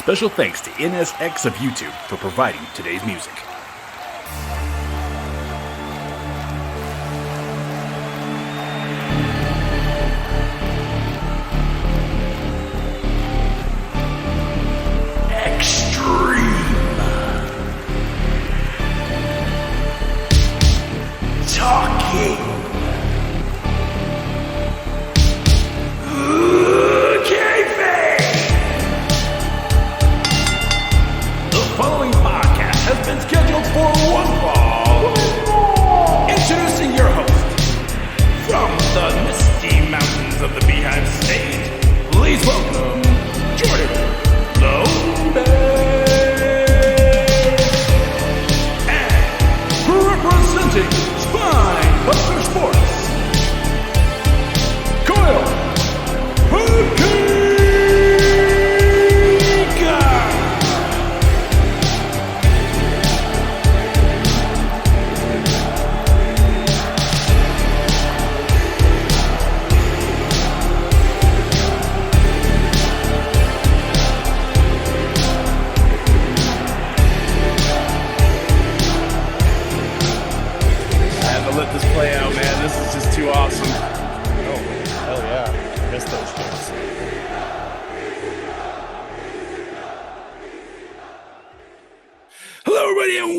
Special thanks to NSX of YouTube for providing today's music.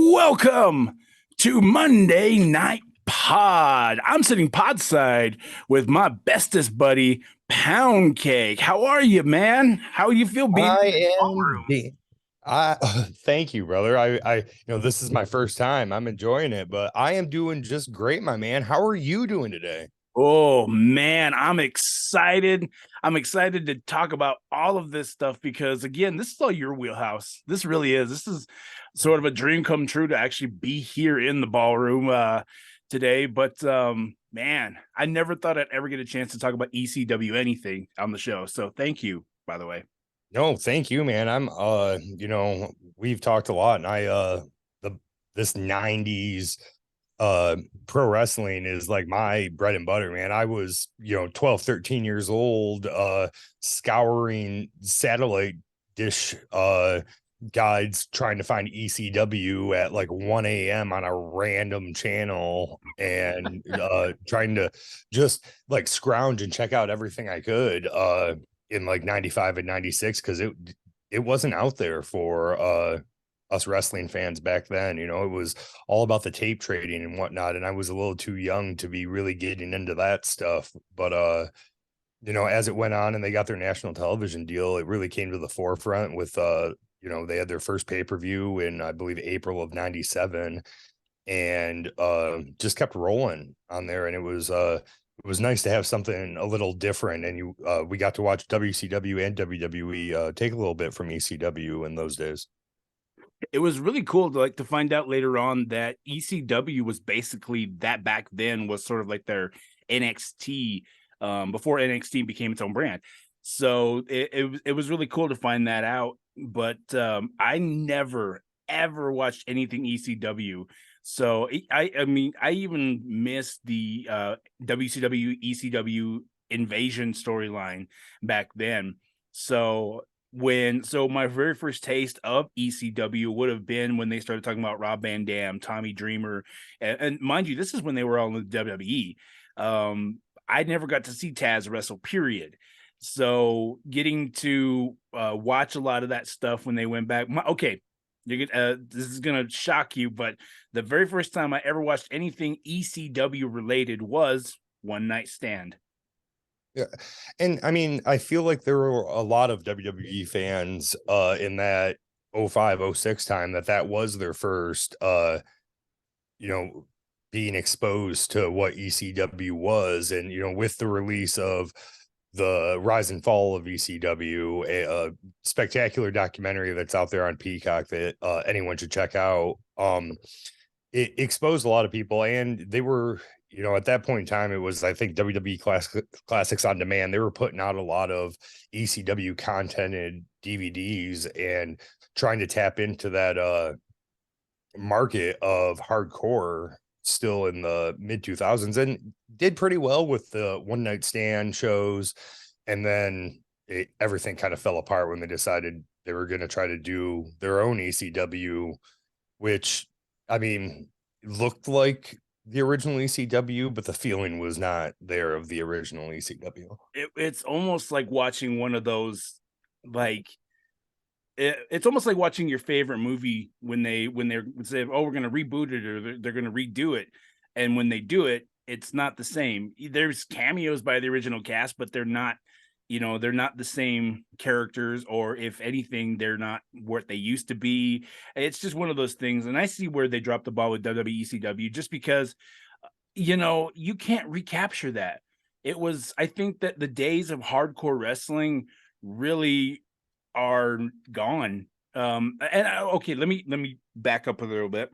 Welcome to Monday Night Pod. I'm sitting podside with my bestest buddy, Pound Cake. How are you, man? How you feel being Thank you, brother. I this is my first time. I'm enjoying it, but I am doing just great, my man. How are you doing today? Oh man, I'm excited. I'm excited to talk about all of this stuff because again, this is all your wheelhouse. This really is. This is sort of a dream come true to actually be here in the ballroom today. But man, I never thought I'd ever get a chance to talk about ECW anything on the show. So thank you, by the way. No, thank you, man. I'm we've talked a lot, and this 90s pro wrestling is like my bread and butter, man. I was 12, 13 years old, scouring satellite dish guides trying to find ECW at like 1 a.m. on a random channel, and trying to just like scrounge and check out everything I could in like 95 and 96, because it wasn't out there for us wrestling fans back then. It was all about the tape trading and whatnot, and I was a little too young to be really getting into that stuff. But as it went on and they got their national television deal, it really came to the forefront with they had their first pay-per-view in, I believe, April of 97, and just kept rolling on there. And it was nice to have something a little different. And we got to watch WCW and WWE take a little bit from ECW in those days. It was really cool to find out later on that ECW was basically that back then was sort of like their NXT before NXT became its own brand. So it was really cool to find that out. But I never ever watched anything ECW. So I mean I even missed the WCW ECW invasion storyline back then. So my very first taste of ECW would have been when they started talking about Rob Van Dam, Tommy Dreamer, and mind you, this is when they were all in the WWE. I never got to see Taz wrestle, period. So getting to watch a lot of that stuff when they went back. This is gonna shock you, but the very first time I ever watched anything ECW related was One Night Stand. Yeah. And I mean, I feel like there were a lot of WWE fans in that 05, 06 time that was their first being exposed to what ECW was. And with the release of the Rise and Fall of ECW, a spectacular documentary that's out there on Peacock that anyone should check out. It exposed a lot of people, and they were, at that point in time, it was, I think, WWE Classics on Demand. They were putting out a lot of ECW content and DVDs and trying to tap into that market of hardcore still in the mid 2000s, and did pretty well with the One Night Stand shows. And then everything kind of fell apart when they decided they were going to try to do their own ECW, which, I mean, looked like the original ECW, but the feeling was not there of the original ECW. It's almost like watching one of those, like it's almost like watching your favorite movie when they're say, oh, we're going to reboot it, or they're going to redo it, and when they do it, it's not the same. There's cameos by the original cast, but they're not, they're not the same characters, or if anything, they're not what they used to be. It's just one of those things, and I see where they dropped the ball with WWE ECW, just because you can't recapture that. I think that the days of hardcore wrestling really are gone. Okay, let me back up a little bit.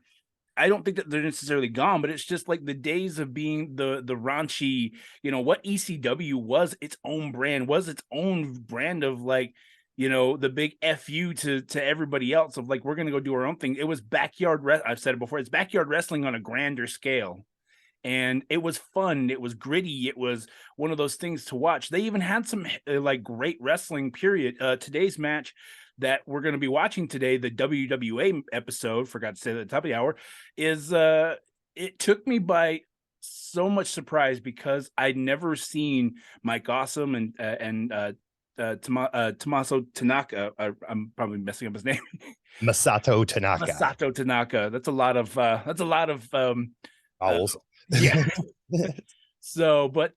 I don't think that they're necessarily gone, but it's just like the days of being the raunchy, what ECW was its own brand, was its own brand of, like, the big FU to everybody else, of like, we're gonna go do our own thing. It was I've said it before, it's backyard wrestling on a grander scale. And it was fun, it was gritty, it was one of those things to watch. They even had some like great wrestling, period. Today's match that we're going to be watching today, the WWA episode, forgot to say that at the top of the hour, is it took me by so much surprise, because I'd never seen Mike Awesome and Tommaso Tanaka. I'm probably messing up his name. Masato Tanaka. Masato Tanaka. That's a lot of Owls. yeah. So, but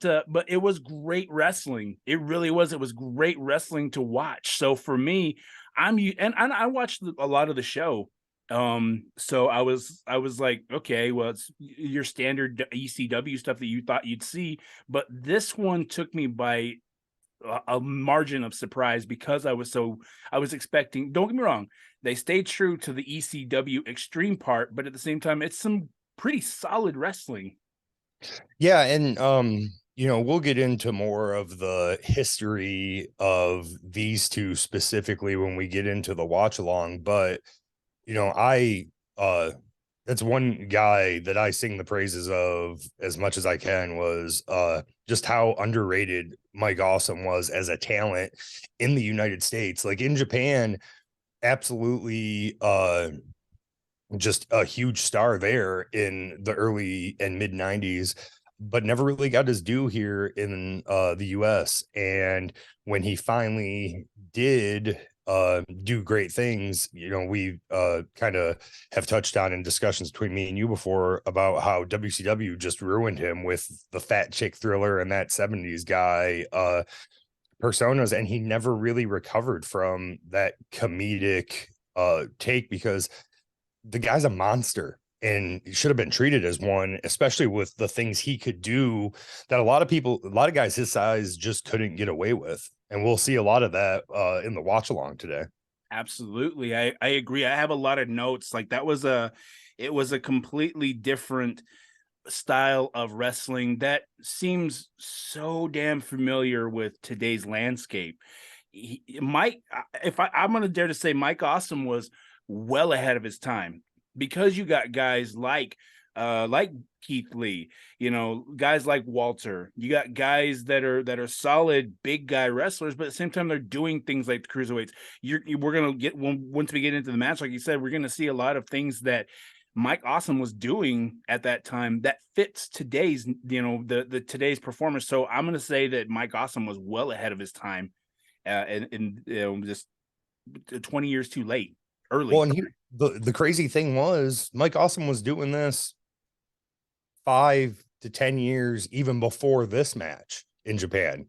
it was great wrestling. It really was. It was great wrestling to watch. So for me, and I watched a lot of the show. So I was like, okay, well, it's your standard ECW stuff that you thought you'd see, but this one took me by a margin of surprise, because I was expecting, don't get me wrong, they stayed true to the ECW extreme part, but at the same time, it's some pretty solid wrestling. Yeah, and we'll get into more of the history of these two specifically when we get into the watch along, but I that's one guy that I sing the praises of as much as I can, was just how underrated Mike Awesome was as a talent in the United States. Like in Japan, absolutely just a huge star there in the early and mid 90s, but never really got his due here in the US. And when he finally did do great things, we kind of have touched on in discussions between me and you before about how WCW just ruined him with the fat chick thriller and that 70s guy personas, and he never really recovered from that comedic take, because the guy's a monster and he should have been treated as one, especially with the things he could do that a lot of guys his size just couldn't get away with. And we'll see a lot of that in the watch along today. Absolutely. I agree. I have a lot of notes. Like, it was a completely different style of wrestling that seems so damn familiar with today's landscape. I'm going to dare to say, Mike Awesome was well ahead of his time, because you got guys like Keith Lee, guys like Walter. You got guys that are solid big guy wrestlers, but at the same time they're doing things like the cruiserweights. We're gonna get, once we get into the match, like you said, we're gonna see a lot of things that Mike Awesome was doing at that time that fits today's, the today's performance. So I'm gonna say that Mike Awesome was well ahead of his time, and just 20 years too late. Early. Well, and the crazy thing was Mike Awesome was doing this 5 to 10 years even before this match in Japan.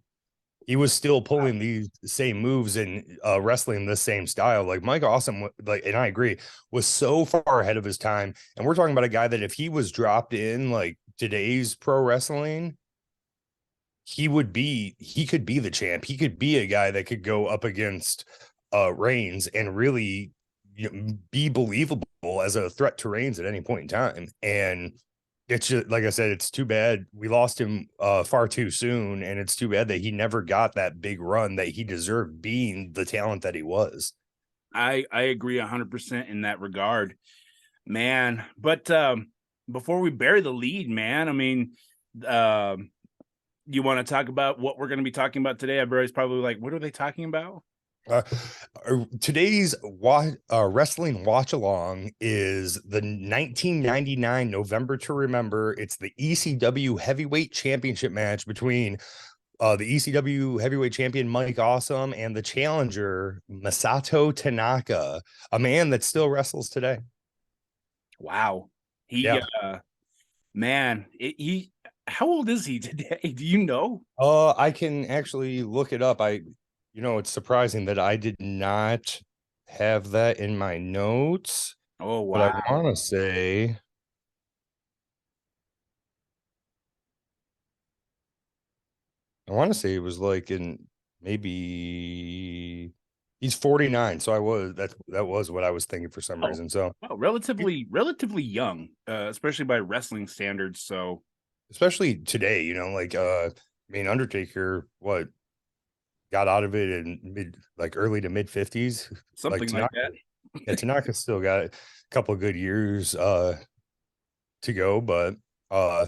He was still pulling these same moves and wrestling the same style. Like Mike Awesome, like, and I agree, was so far ahead of his time. And we're talking about a guy that if he was dropped in like today's pro wrestling, he could be the champ. He could be a guy that could go up against Reigns and really be believable as a threat to Reigns at any point in time. And it's just, like I said, it's too bad we lost him far too soon, and it's too bad that he never got that big run that he deserved, being the talent that he was. I agree 100% in that regard, man. But before we bury the lead, man, I mean, You want to talk about what we're going to be talking about today? Everybody's probably like, what are they talking about? Uh, today's wrestling watch along is the 1999 November to Remember. It's the ECW Heavyweight Championship match between the ECW Heavyweight Champion Mike Awesome and the challenger Masato Tanaka, a man that still wrestles today. Wow. He, Yeah. he, how old is he today? Do you know? I can actually look it up. It's surprising that I did not have that in my notes, Oh, but I wow. want to say it was like in maybe he's 49. So that was what I was thinking for some Oh, reason. So oh, relatively young, especially by wrestling standards. So, especially today, I mean, Undertaker, what got out of it in early to mid 50s. Like something like Tanaka, that. yeah, Tanaka still got a couple of good years to go, but uh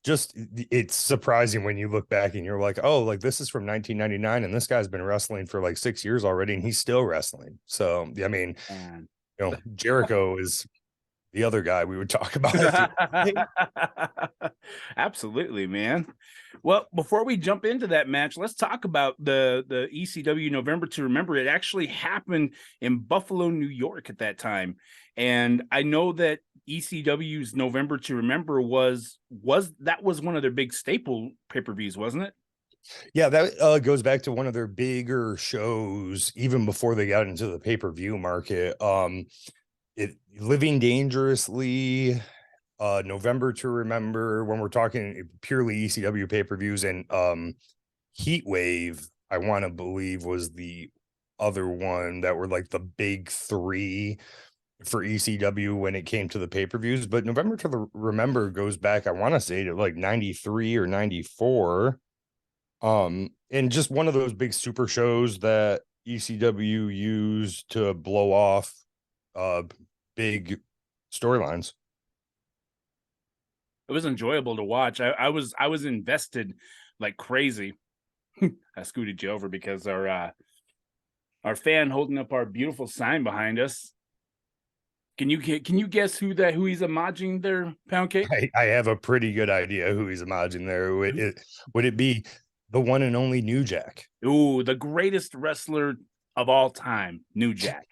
just it's surprising when you look back and you're like, oh, like this is from 1999 and this guy's been wrestling for like 6 years already and he's still wrestling. So I mean, And Jericho is the other guy we would talk about if absolutely, man. Well, before we jump into that match, let's talk about the ECW November to Remember. It actually happened in Buffalo, New York at that time, and I know that ECW's November to Remember was one of their big staple pay-per-views, wasn't it? yeah, that goes back to one of their bigger shows even before they got into the pay-per-view market. It Living Dangerously, November to Remember, when we're talking purely ECW pay-per-views, and Heat Wave, I want to believe, was the other one that were like the big three for ECW when it came to the pay-per-views. But November to the Remember goes back, I want to say, to like 93 or 94. And just one of those big super shows that ECW used to blow off uh big storylines. It was enjoyable to watch. I was invested like crazy. I scooted you over because our fan holding up our beautiful sign behind us. Can you guess who he's imaging there, Pound Cake? I have a pretty good idea who he's imagining there. Would it be the one and only New Jack? Ooh, the greatest wrestler of all time, New Jack.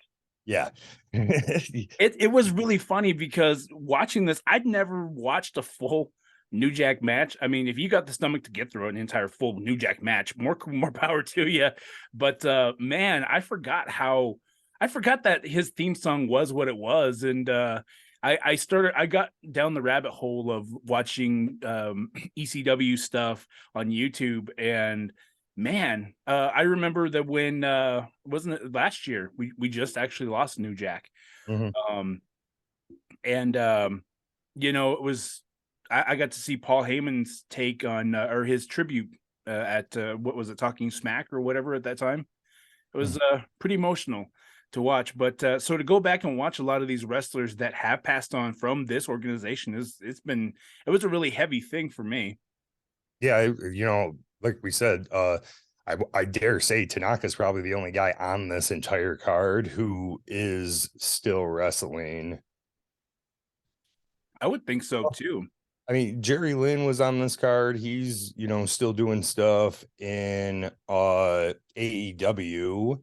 Yeah. It was really funny because watching this, I'd never watched a full New Jack match. I mean, if you got the stomach to get through an entire full New Jack match, more power to you. But man, I forgot that his theme song was what it was, and I got down the rabbit hole of watching ECW stuff on YouTube, and man, I remember that when wasn't it last year we just actually lost New Jack. Mhm. Um, and it was I got to see Paul Heyman's take on or his tribute at what was it, Talking Smack or whatever at that time. It was pretty emotional to watch. But so to go back and watch a lot of these wrestlers that have passed on from this organization it was a really heavy thing for me. Yeah, like we said, I dare say Tanaka's probably the only guy on this entire card who is still wrestling. I would think so too. I mean, Jerry Lynn was on this card. He's, still doing stuff in AEW.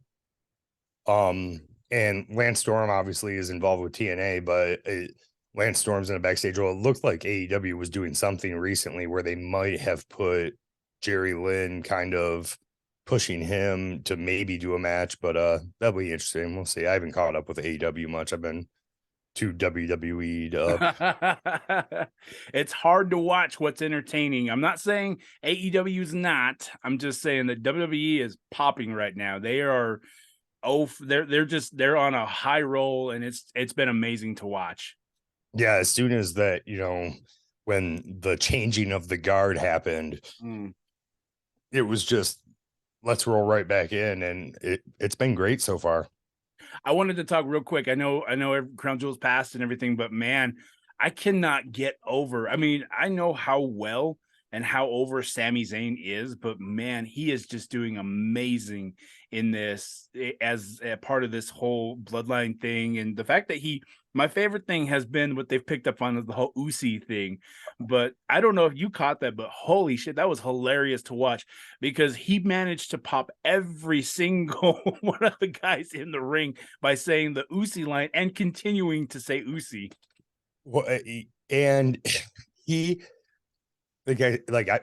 And Lance Storm obviously is involved with TNA, but Lance Storm's in a backstage role. It looked like AEW was doing something recently where they might have put Jerry Lynn, kind of pushing him to maybe do a match, but that'll be interesting. We'll see. I haven't caught up with AEW much. I've been too WWE'd up. It's hard to watch what's entertaining. I'm not saying AEW is not. I'm just saying that WWE is popping right now. They are they're on a high roll, and it's been amazing to watch. Yeah, as soon as that, when the changing of the guard happened, it was just let's roll right back in, and it's been great so far. I wanted to talk real quick. I know Crown Jewel's passed and everything, but man, I cannot get over. I mean, I know how well and how over Sami Zayn is, but man, he is just doing amazing in this as a part of this whole bloodline thing. And the fact that my favorite thing has been what they've picked up on is the whole Uzi thing. But I don't know if you caught that, but holy shit, that was hilarious to watch because he managed to pop every single one of the guys in the ring by saying the Uzi line and continuing to say Uzi. Well, and he,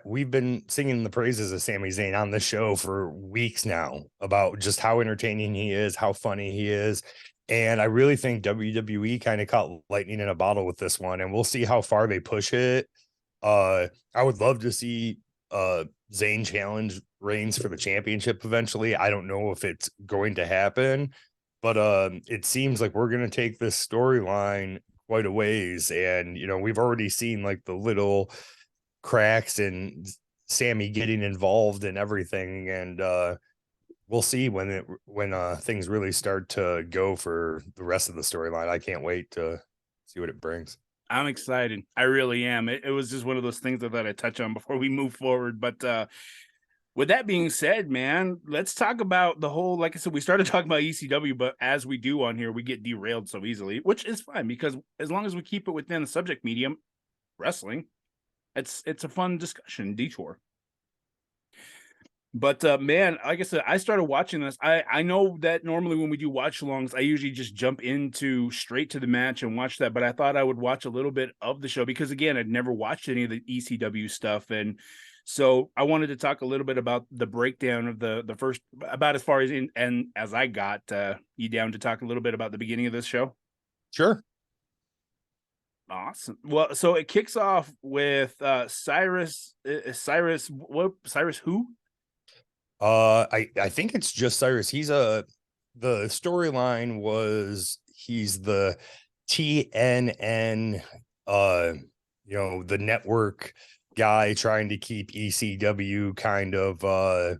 we've been singing the praises of Sami Zayn on the show for weeks now about just how entertaining he is, how funny he is. And I really think WWE kind of caught lightning in a bottle with this one, and we'll see how far they push it. I would love to see Zayn challenge Reigns for the championship eventually. I don't know if it's going to happen, but it seems like we're going to take this storyline quite a ways. And, we've already seen like the little cracks and Sammy getting involved in everything. And we'll see when things really start to go for the rest of the storyline. I can't wait to see what it brings. I'm excited. I really am. It was just one of those things I thought I'd touch on before we move forward. But with that being said, man, let's talk about the whole, like I said, we started talking about ECW, but as we do on here, we get derailed so easily, which is fine because as long as we keep it within the subject medium, wrestling, it's a fun discussion, detour. But man, like I said, I started watching this. I know that normally when we do watch alongs, I usually just jump into straight to the match and watch that. But I thought I would watch a little bit of the show because again, I'd never watched any of the ECW stuff. And so I wanted to talk a little bit about the breakdown of the first, about as far as in and as I got you down to talk a little bit about the beginning of this show. Sure. Awesome. Well, so it kicks off with Cyrus who? I think it's just Cyrus. The storyline was he's the TNN, the network guy trying to keep ECW kind of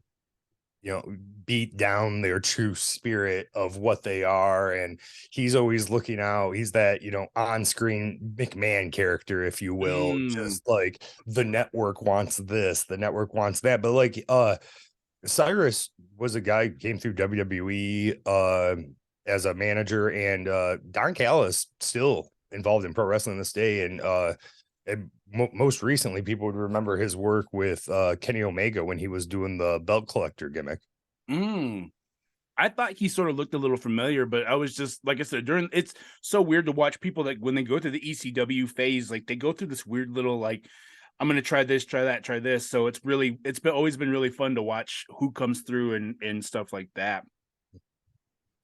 beat down their true spirit of what they are. And he's always looking out. He's that, on-screen McMahon character, if you will. Just like the network wants this, the network wants that. But like Cyrus was a guy who came through WWE as a manager, and Don Callis still involved in pro wrestling this day. And most recently, people would remember his work with Kenny Omega when he was doing the belt collector gimmick. I thought he sort of looked a little familiar, but I was just, like I said, it's so weird to watch people that when they go through the ECW phase, like they go through this weird little, like, I'm going to try this, try that, try this. So it's always been really fun to watch who comes through and stuff like that.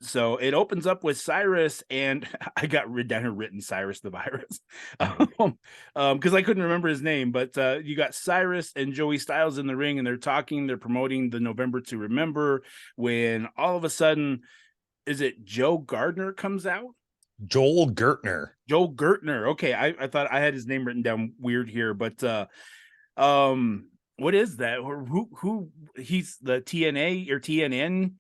So it opens up with Cyrus, and I got written Cyrus the Virus because I couldn't remember his name. But you got Cyrus and Joey Styles in the ring, and they're talking. They're promoting the November to Remember. When all of a sudden, is it Joe Gardner comes out? Joel Gertner. Joel Gertner. Okay, I thought I had his name written down weird here, but what is that? Who he's the TNA or TNN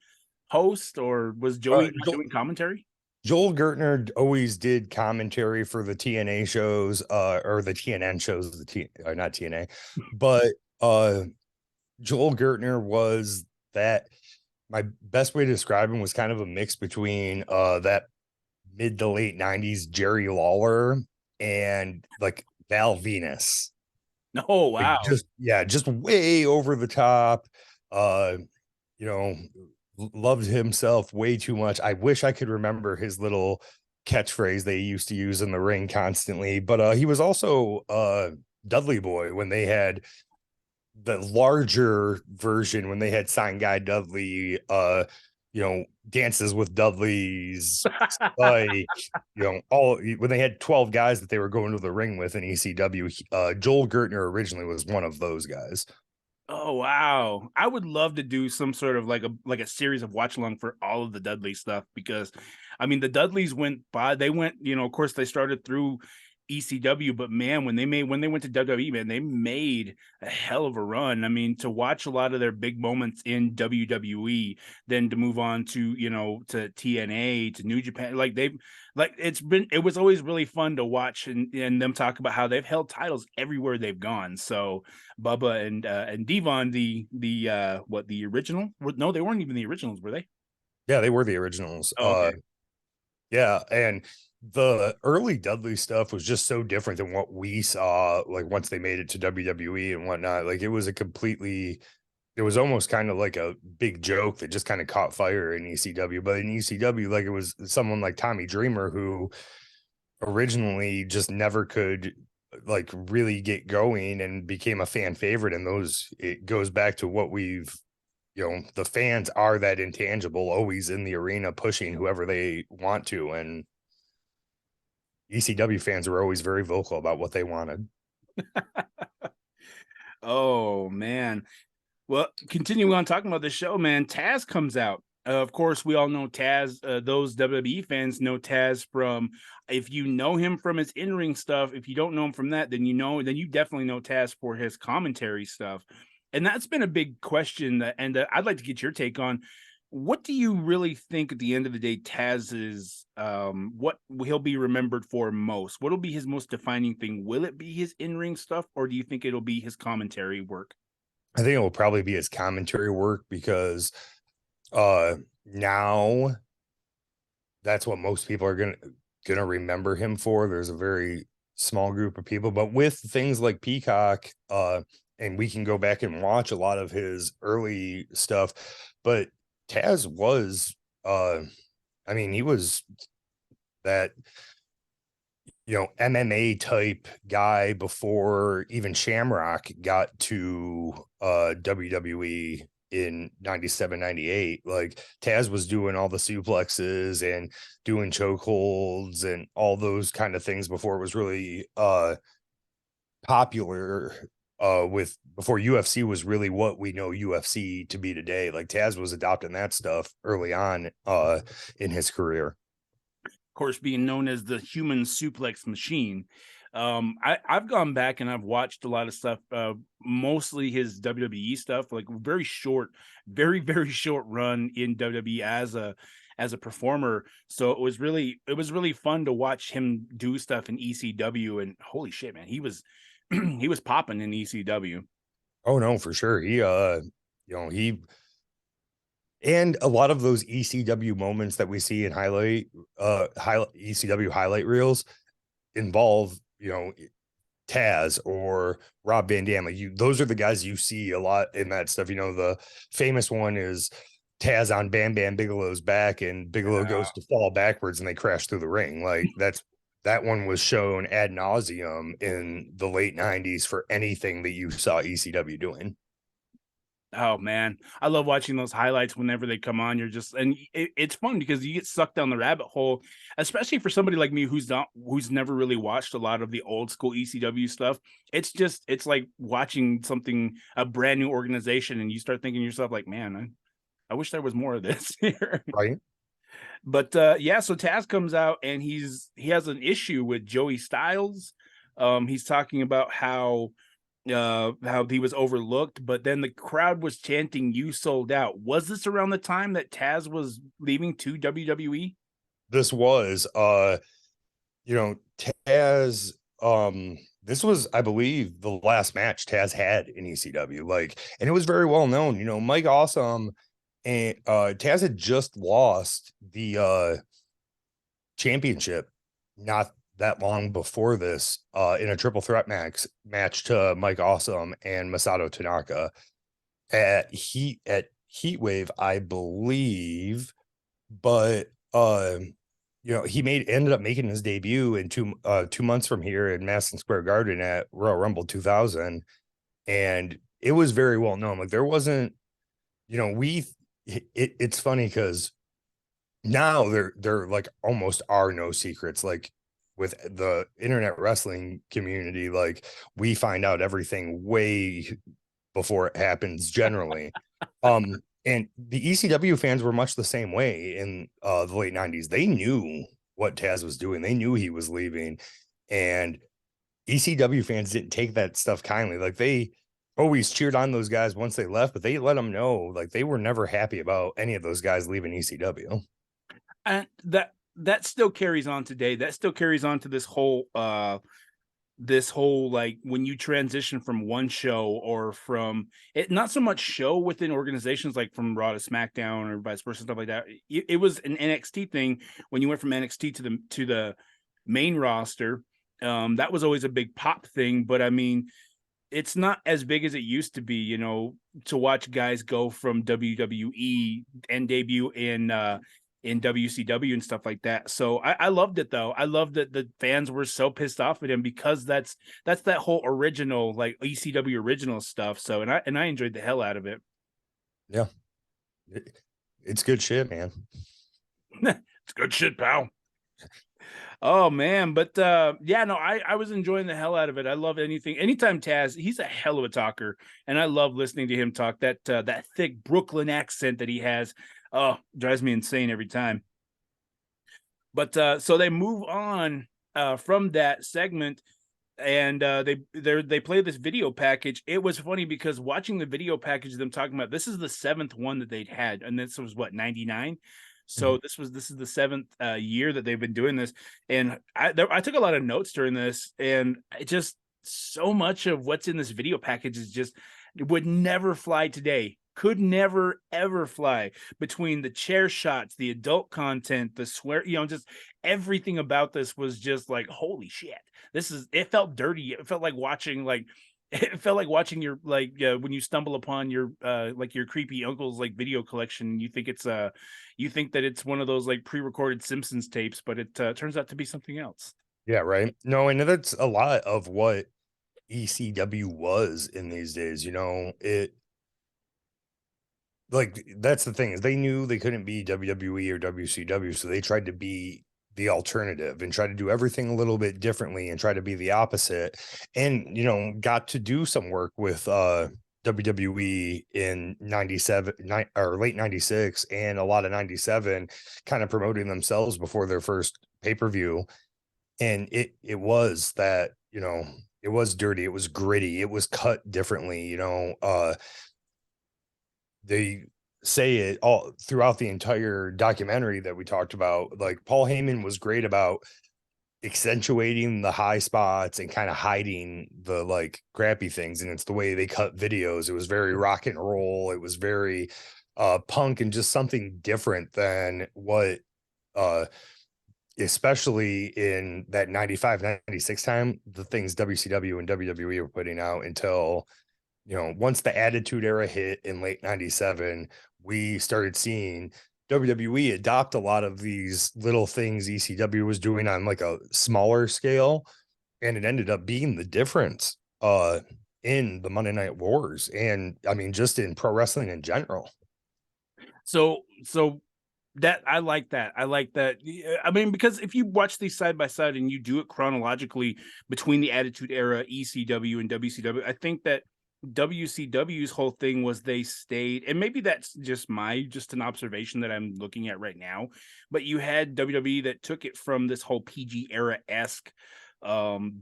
host, or was Joey doing commentary? Joel Gertner always did commentary for the TNA shows, or the TNN shows, not TNA, but Joel Gertner was that. My best way to describe him was kind of a mix between that mid to late 90s Jerry Lawler and like Val Venus. Oh wow. Like just way over the top. Loved himself way too much. I wish I could remember his little catchphrase they used to use in the ring constantly, but he was also Dudley Boy when they had the larger version, when they had Sign Guy Dudley, Dances with Dudley's, like, all when they had 12 guys that they were going to the ring with in ECW. Joel Gertner originally was one of those guys. Oh wow. I would love to do some sort of like a series of watch along for all of the Dudley stuff, because I mean the Dudleys went by, they went, of course they started through ECW, but man, when they went to WWE, man, they made a hell of a run. I mean, to watch a lot of their big moments in WWE, then to move on to, you know, to TNA, to New Japan, like it was always really fun to watch and them talk about how they've held titles everywhere they've gone. So Bubba and Devon, the original? No, they weren't even the originals, were they? Yeah, they were the originals. Oh, okay. Yeah, and the early Dudley stuff was just so different than what we saw, like once they made it to WWE and whatnot. Like it was almost kind of like a big joke that just kind of caught fire in ECW. But in ECW, like it was someone like Tommy Dreamer who originally just never could like really get going and became a fan favorite. And it goes back to what the fans are that intangible, always in the arena pushing whoever they want to. And ECW fans were always very vocal about what they wanted. Oh man. Well, continuing on talking about the show, man, Taz comes out. Of course, we all know Taz. Those WWE fans know Taz from, if you know him from his in-ring stuff. If you don't know him from that, then you definitely know Taz for his commentary stuff. And that's been a big question. I'd like to get your take on, what do you really think at the end of the day Taz is, what he'll be remembered for most? What'll be his most defining thing? Will it be his in-ring stuff, or do you think it'll be his commentary work? I think it will probably be his commentary work because now that's what most people are gonna remember him for. There's a very small group of people, but with things like Peacock, and we can go back and watch a lot of his early stuff. But Taz was, I mean, he was that MMA type guy before even Shamrock got to WWE in 97, 98. Like Taz was doing all the suplexes and doing chokeholds and all those kind of things before it was really popular, before UFC was really what we know UFC to be today. Like Taz was adopting that stuff early on in his career. Of course, being known as the human suplex machine. I've gone back and I've watched a lot of stuff, mostly his WWE stuff, like very short, very short run in WWE as a performer. So it was really fun to watch him do stuff in ECW, and holy shit, man, he was he was popping in ECW. Oh no, for sure. He and a lot of those ECW moments that we see in highlight ECW highlight reels involve, Taz or Rob Van Dam. Like those are the guys you see a lot in that stuff. The famous one is Taz on Bam Bam Bigelow's back, and Bigelow goes to fall backwards and they crash through the ring. Like that one was shown ad nauseum in the late 90s for anything that you saw ECW doing. Oh man, I love watching those highlights whenever they come on. It's fun because you get sucked down the rabbit hole, especially for somebody like me who's never really watched a lot of the old school ECW stuff. It's like watching a brand new organization, and you start thinking to yourself like, man, I wish there was more of this here. Right. But yeah, so Taz comes out and he has an issue with Joey Styles. He's talking about how he was overlooked, but then the crowd was chanting, "You sold out." Was this around the time that Taz was leaving to WWE? This was Taz, this was, I believe, the last match Taz had in ECW. Like, and it was very well known. Mike Awesome and Taz had just lost the championship not that long before this, in a triple threat match to Mike Awesome and Masato Tanaka at Heatwave, I believe. But he ended up making his debut in 2 months from here in Madison Square Garden at Royal Rumble 2000, and it was very well known. Like there wasn't, it's funny because now there like almost are no secrets. Like with the internet wrestling community, like we find out everything way before it happens generally. And the ECW fans were much the same way in the late 90s. They knew what Taz was doing. They knew he was leaving. And ECW fans didn't take that stuff kindly. Like they always cheered on those guys once they left, but they let them know like they were never happy about any of those guys leaving ECW. And that still carries on today. That still carries on to this whole like when you transition from one show or from it, not so much show within organizations like from Raw to SmackDown or vice versa, stuff like that. It was an NXT thing when you went from NXT to the main roster. That was always a big pop thing, but I mean, it's not as big as it used to be, you know, to watch guys go from WWE and debut in WCW and stuff like that. So I loved it though. I loved that the fans were so pissed off at him because that's that whole original like ECW original stuff. So and I enjoyed the hell out of it. Yeah. It's good shit, man. It's good shit, pal. Oh man, but yeah, no, I was enjoying the hell out of it. I love anytime Taz, he's a hell of a talker, and I love listening to him talk. That thick Brooklyn accent that he has, oh, drives me insane every time. But so they move on from that segment, and they play this video package. It was funny because watching the video package of them talking about this is the seventh one that they'd had, and this was what 99. So this is the seventh year that they've been doing this, and I took a lot of notes during this, and it just so much of what's in this video package is just would never fly today. Could never ever fly between the chair shots, the adult content, the swear, you know, just everything about this was just like holy shit. It felt dirty. It felt like watching like it felt like watching your like when you stumble upon your like your creepy uncle's like video collection. You think you think that it's one of those like pre-recorded Simpsons tapes, but it turns out to be something else. Yeah, right. No, and that's a lot of what ECW was in these days. You know, it like that's the thing is they knew they couldn't be WWE or WCW, so they tried to be the alternative and try to do everything a little bit differently and try to be the opposite. And you know, got to do some work with WWE in 97 or late 96 and a lot of 97, kind of promoting themselves before their first pay-per-view. And it was that, you know, it was dirty, it was gritty, it was cut differently, you know. They say it all throughout the entire documentary that we talked about. Like Paul Heyman was great about accentuating the high spots and kind of hiding the like crappy things. And it's the way they cut videos. It was very rock and roll. It was very punk and just something different than what especially in that 95, 96 time, the things WCW and WWE were putting out until, you know, once the Attitude Era hit in late 97, we started seeing WWE adopt a lot of these little things ECW was doing on like a smaller scale. And it ended up being the difference in the Monday Night Wars. And I mean, just in pro wrestling in general. So that I like that. I like that. I mean, because if you watch these side by side and you do it chronologically between the Attitude Era, ECW, and WCW, I think that WCW's whole thing was they stayed, and maybe that's just an observation that I'm looking at right now, but you had WWE that took it from this whole PG era-esque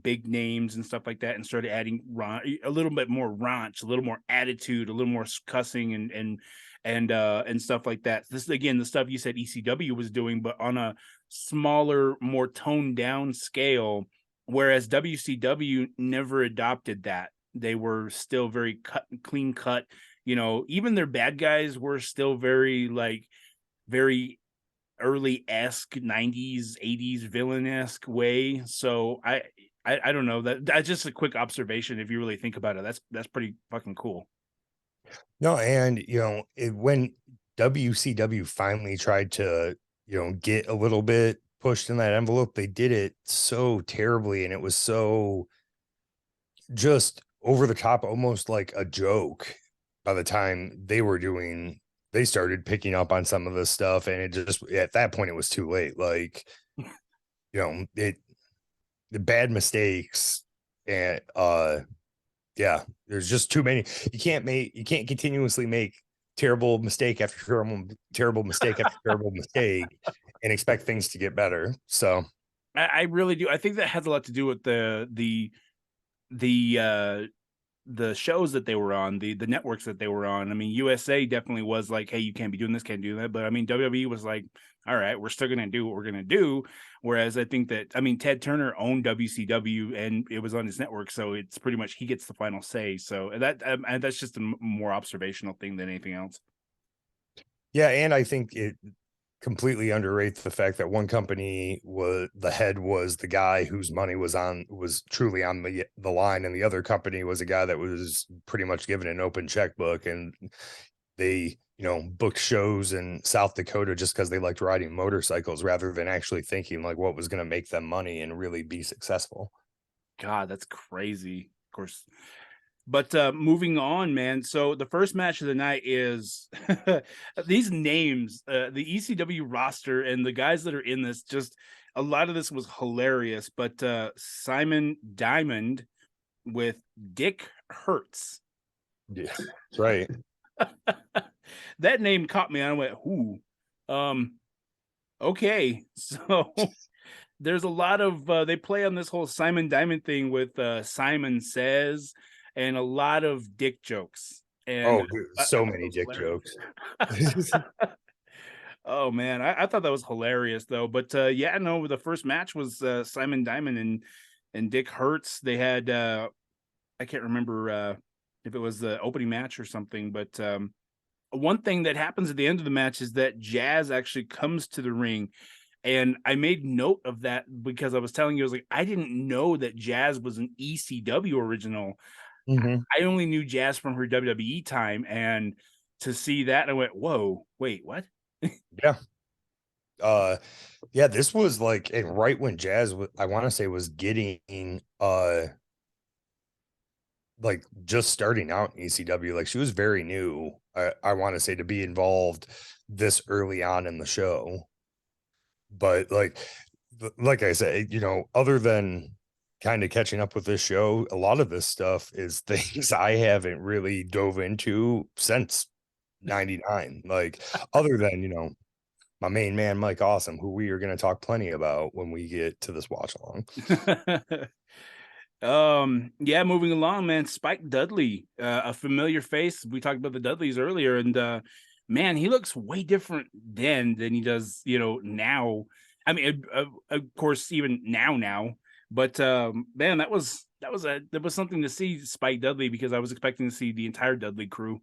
big names and stuff like that and started adding a little bit more raunch, a little more attitude, a little more cussing and stuff like that. This is again the stuff you said ECW was doing, but on a smaller, more toned down scale, whereas WCW never adopted that. They were still very clean cut. You know, even their bad guys were still very very early-esque 90s, 80s villain-esque way. So I don't know. That's just a quick observation. If you really think about it, that's pretty fucking cool. No, and you know, when WCW finally tried to, you know, get a little bit pushed in that envelope, they did it so terribly, and it was so just over the top, almost like a joke by the time they started picking up on some of this stuff. And it just, at that point, it was too late. Like, you know, the bad mistakes and, yeah, there's just too many. You can't continuously make terrible mistake after terrible mistake after terrible mistake and expect things to get better. So I really do. I think that has a lot to do with the the shows that they were on, the networks that they were on. I mean, USA definitely was like, hey, you can't be doing this, can't do that. But I mean, WWE was like, all right, we're still gonna do what we're gonna do. Whereas I think that, I mean, Ted Turner owned WCW and it was on his network, so it's pretty much he gets the final say. So that and that's just a more observational thing than anything else. Yeah, and I think it completely underrates the fact that one company was the head was the guy whose money was truly on the line, and the other company was a guy that was pretty much given an open checkbook, and they booked shows in South Dakota just because they liked riding motorcycles rather than actually thinking like what was going to make them money and really be successful. God, that's crazy. Of course. But moving on, man. So the first match of the night is these names, the ECW roster and the guys that are in this, just a lot of this was hilarious. But Simon Diamond with Dick Hertz. Yeah, that's right. That name caught me. I went, who? Okay. So there's a lot of they play on this whole Simon Diamond thing with Simon Says and a lot of dick jokes. And Oh, dude, I so thought that many was dick hilarious. jokes. Oh man, I thought that was hilarious though. But yeah, no, the first match was Simon Diamond and Dick Hertz. They had I can't remember if it was the opening match or something, but one thing that happens at the end of the match is that Jazz actually comes to the ring. And I made note of that because I was telling you, I was like, I didn't know that Jazz was an ECW original. Mhm. I only knew Jazz from her WWE time. And to see that, I went, whoa, wait, what? Yeah. Uh yeah, this was like and right when Jazz I want to say was getting like just starting out in ECW. Like she was very new. I want to say to be involved this early on in the show. But like I said, other than kind of catching up with this show, a lot of this stuff is things I haven't really dove into since 99. Like other than, my main man Mike Awesome, who we are going to talk plenty about when we get to this watch along. Yeah, moving along, man. Spike Dudley, a familiar face. We talked about the Dudleys earlier, and man, he looks way different then than he does, now. I mean, of course, even now. But man, that was something to see Spike Dudley because I was expecting to see the entire Dudley crew.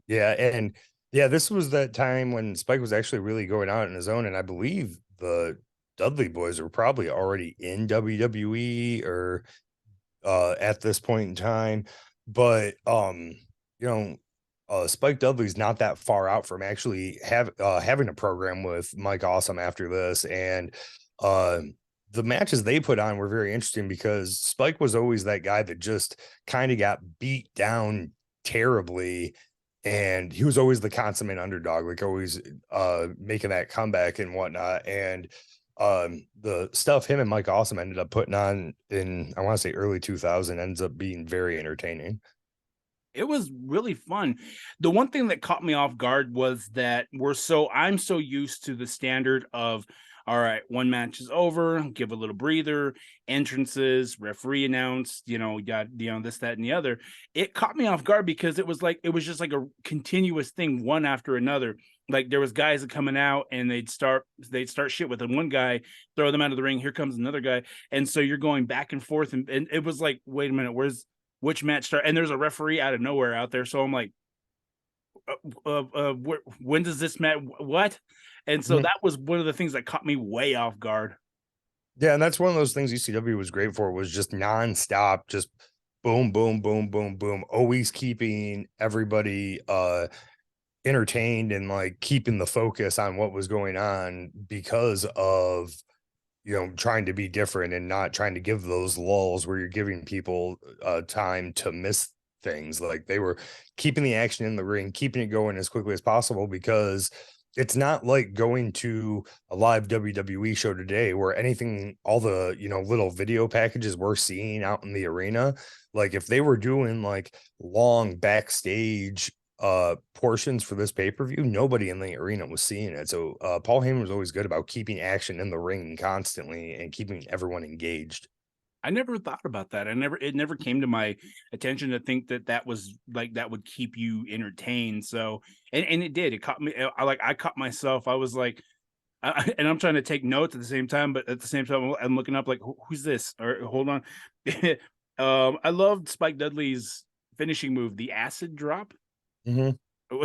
Yeah, and yeah, this was that time when Spike was actually really going out on his own, and I believe the Dudley boys were probably already in WWE or at this point in time. But Spike Dudley's not that far out from actually having a program with Mike Awesome after this. And uh the matches they put on were very interesting because Spike was always that guy that just kind of got beat down terribly, and he was always the consummate underdog, like always making that comeback and whatnot. And the stuff him and Mike Awesome ended up putting on in I want to say early 2000 ends up being very entertaining. It was really fun. The one thing that caught me off guard was that I'm so used to the standard of, all right, one match is over, give a little breather, entrances, referee announced, you got, this, that, and the other. It caught me off guard because it was just like a continuous thing, one after another. Like there was guys that coming out and they'd start shit with one guy, throw them out of the ring. Here comes another guy. And so you're going back and forth. And it was like, wait a minute, which match start? And there's a referee out of nowhere out there. So I'm like, when does this match? What? And so Mhm. that was one of the things that caught me way off guard. Yeah, and that's one of those things ECW was great for, was just nonstop, just boom, boom, boom, boom, boom, always keeping everybody entertained and like keeping the focus on what was going on because of trying to be different and not trying to give those lulls where you're giving people time to miss things. Like they were keeping the action in the ring, keeping it going as quickly as possible, because it's not like going to a live WWE show today where anything, all the, little video packages we're seeing out in the arena, like if they were doing like long backstage portions for this pay-per-view, nobody in the arena was seeing it. So Paul Heyman was always good about keeping action in the ring constantly and keeping everyone engaged. I never thought about that. It never came to my attention to think that that was like that would keep you entertained. So, and it did. It caught me. I caught myself. I was like, and I'm trying to take notes at the same time, but at the same time, I'm looking up like, who's this? Or hold on. I loved Spike Dudley's finishing move, the acid drop. Mm-hmm.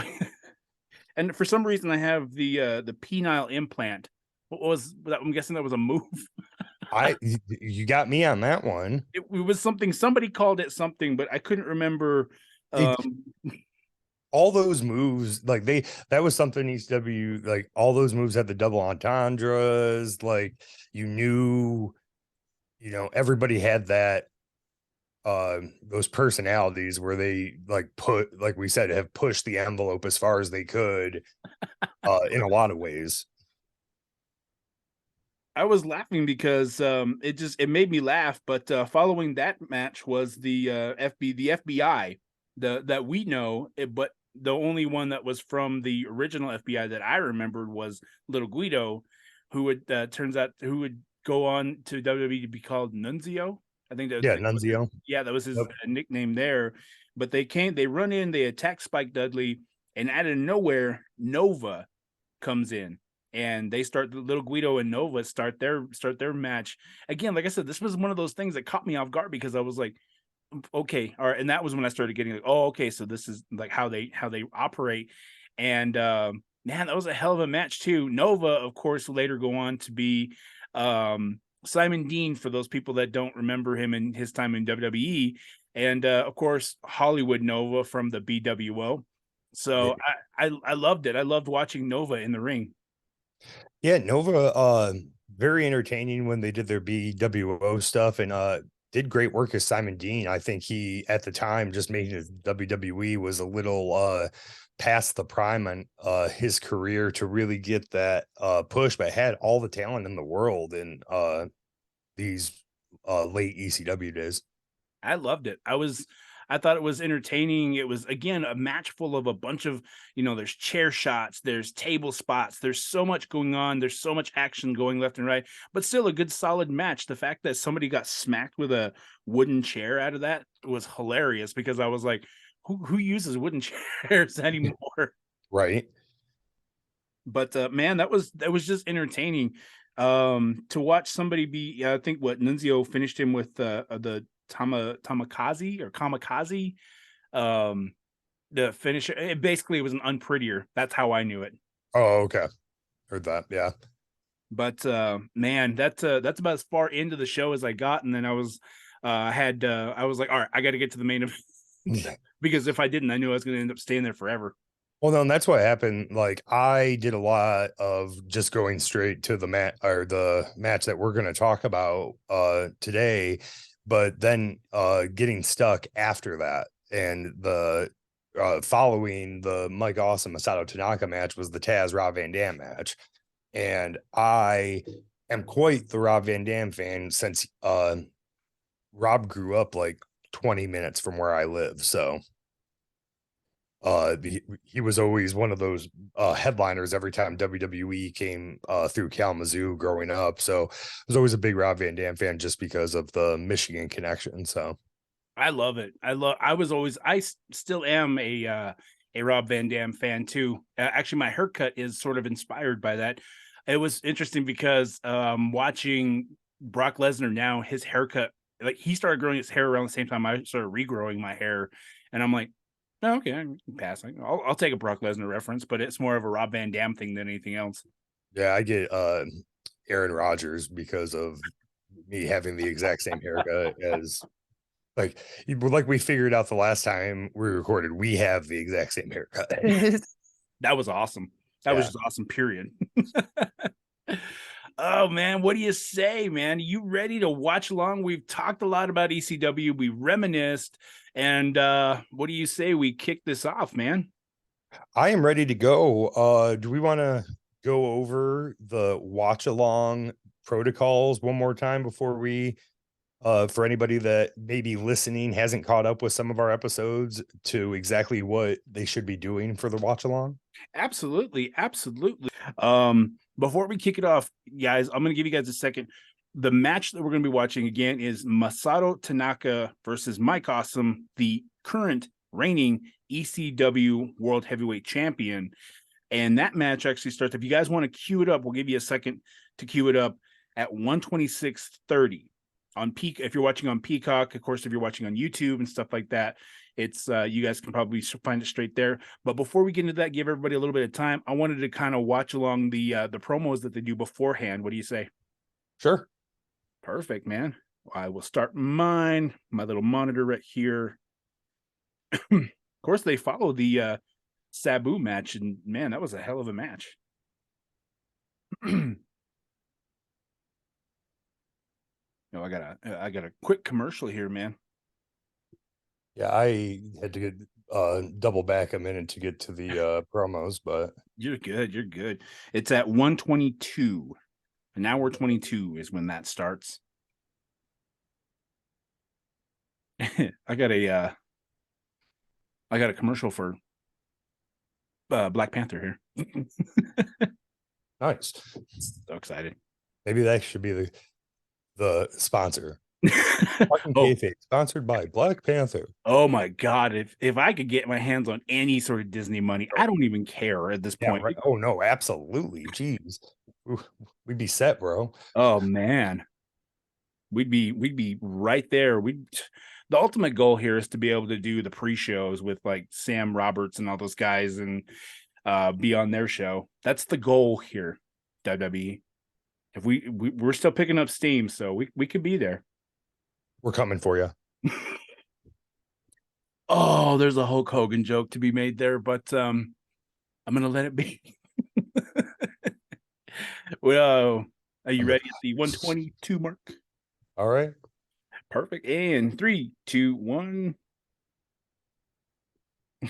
And for some reason, I have the penile implant. What was that? I'm guessing that was a move. You got me on that one. It was something, somebody called it something, but I couldn't remember. It, all those moves, like that was something ECW, like all those moves had the double entendres, like you knew, everybody had that those personalities where they like we said, have pushed the envelope as far as they could in a lot of ways. I was laughing because it made me laugh. But following that match was the FBI, that we know, but the only one that was from the original FBI that I remembered was Little Guido, who would turns out who would go on to WWE to be called Nunzio. I think that Nunzio. that was his nickname there. But they run in, they attack Spike Dudley, and out of nowhere, Nova comes in. And they start, the Little Guido and Nova start their match again. Like I said, this was one of those things that caught me off guard because I was like, okay, all right. And that was when I started getting like, oh, okay, so this is like how they operate. And man, that was a hell of a match too. Nova, of course, later go on to be Simon Dean, for those people that don't remember him in his time in WWE, and of course Hollywood Nova from the BWO. So I loved it. I loved watching Nova in the ring. Yeah, Nova, very entertaining when they did their BWO stuff, and did great work as Simon Dean. I think he, at the time, just making his WWE was a little past the prime on his career to really get that push, but had all the talent in the world in these late ECW days. I loved it. I thought it was entertaining. It was, again, a match full of a bunch of, there's chair shots, there's table spots, there's so much going on, there's so much action going left and right, but still a good solid match. The fact that somebody got smacked with a wooden chair out of that was hilarious, because I was like, who uses wooden chairs anymore? Right. But man, that was just entertaining. To watch somebody be, I think what Nunzio finished him with the Tamakaze or Kamikaze. The finisher, it basically was an unprettier. That's how I knew it. Oh, okay. Heard that. Yeah. But man, that's about as far into the show as I got. And then I was I was like, all right, I got to get to the main event because if I didn't, I knew I was going to end up staying there forever. Well, no, and that's what happened. Like, I did a lot of just going straight to the match that we're going to talk about today, but then getting stuck after that. And the following the Mike Awesome Masato Tanaka match was the Taz Rob Van Dam match. And I am quite the Rob Van Dam fan, since Rob grew up like 20 minutes from where I live. So he was always one of those headliners every time WWE came through Kalamazoo growing up. So I was always a big Rob Van Dam fan just because of the Michigan connection. So I love it. I still am a Rob Van Dam fan too. Actually, my haircut is sort of inspired by that. It was interesting because watching Brock Lesnar now, his haircut, like he started growing his hair around the same time I started regrowing my hair, and I'm like, oh, okay, I'm passing. I'll take a Brock Lesnar reference, but it's more of a Rob Van Dam thing than anything else. yeah, I get Aaron Rodgers because of me having the exact same haircut as like we figured out the last time we recorded. We have the exact same haircut. That was awesome. That was just awesome, period. Oh man, what do you say, man? You ready to watch along? We've talked a lot about ECW, we reminisced, and what do you say we kick this off, man? I am ready to go. Do we want to go over the watch along protocols one more time before we for anybody that maybe listening hasn't caught up with some of our episodes to exactly what they should be doing for the watch along? Absolutely, absolutely. Before we kick it off, guys, I'm gonna give you guys a second. The match that we're gonna be watching again is Masato Tanaka versus Mike Awesome, the current reigning ECW World Heavyweight Champion. And that match actually starts. If you guys want to cue it up, we'll give you a second to cue it up at 126:30 on Peak. If you're watching on Peacock, of course, if you're watching on YouTube and stuff like that, it's you guys can probably find it straight there. But before we get into that, give everybody a little bit of time. I wanted to kind of watch along the promos that they do beforehand. What do you say? Sure. Perfect, man. I will start my little monitor right here. Of course, they follow the Sabu match, and man, that was a hell of a match. No, I got a quick commercial here, man. Yeah, I had to get double back a minute to get to the promos, but You're good. You're good. It's at 122. An hour 22 is when that starts. I got a commercial for Black Panther here. nice. So excited. Maybe that should be the sponsor. Fucking Oh, Kayfabe, sponsored by Black Panther. oh my God. If I could get my hands on any sort of Disney money, I don't even care at this Yeah, point. right. Oh no, absolutely. Jeez. We'd be set, bro. Oh man. We'd be right there. The ultimate goal here is to be able to do the pre-shows with like Sam Roberts and all those guys and be on their show. That's the goal here, WWE. If we're still picking up steam, so we could be there. We're coming for you. Oh, there's a Hulk Hogan joke to be made there, but I'm gonna let it be. Well, are you ready at the 122 mark? All right. Perfect. And 3, 2, 1.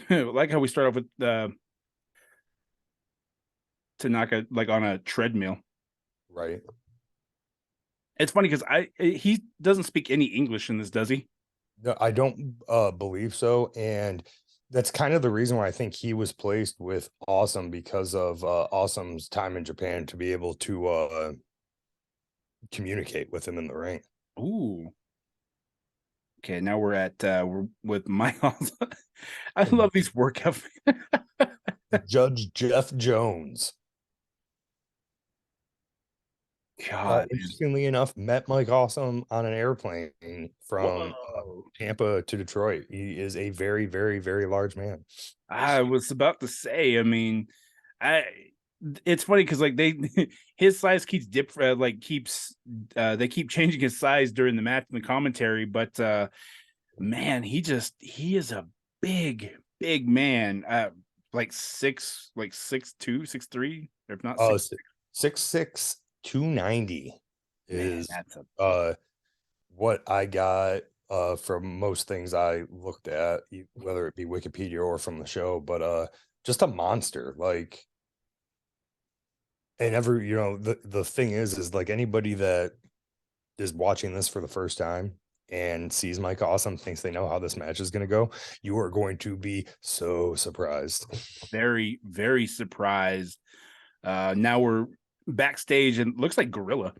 Like how we start off with Tanaka like on a treadmill. Right. It's funny because he doesn't speak any English in this, does he? No, I don't believe so. And that's kind of the reason why I think he was placed with Awesome, because of Awesome's time in Japan to be able to communicate with him in the ring. Ooh. Okay, now we're with my I love these workout. Judge Jeff Jones. God, Interestingly enough, met Mike Awesome on an airplane from Tampa to Detroit. He is a very, very, very large man. I was about to say, I mean, I it's funny because like they his size keeps they keep changing his size during the match and the commentary, but man, he is a big man. Like 6'2", 6'3", or if not 6'6", 290 is man, that's what I got from most things I looked at, whether it be Wikipedia or from the show, but just a monster. Like, and the thing is like anybody that is watching this for the first time and sees Mike Awesome, thinks they know how this match is going to go, you are going to be so surprised. very, very surprised. Now we're backstage and looks like Gorilla.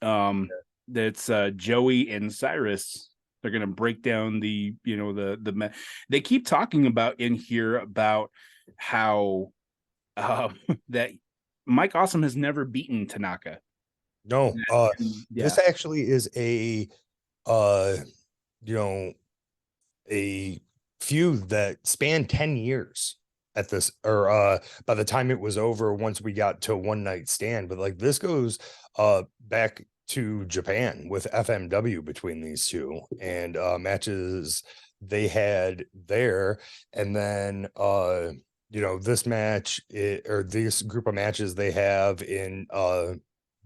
That's Joey and Cyrus. They're gonna break down they keep talking about in here about how that Mike Awesome has never beaten Tanaka. No, Yeah. this actually is uh you know a feud that spanned 10 years at this, or by the time it was over, once we got to one night stand. But like this goes back to Japan with FMW between these two, and matches they had there. And then this match or this group of matches they have in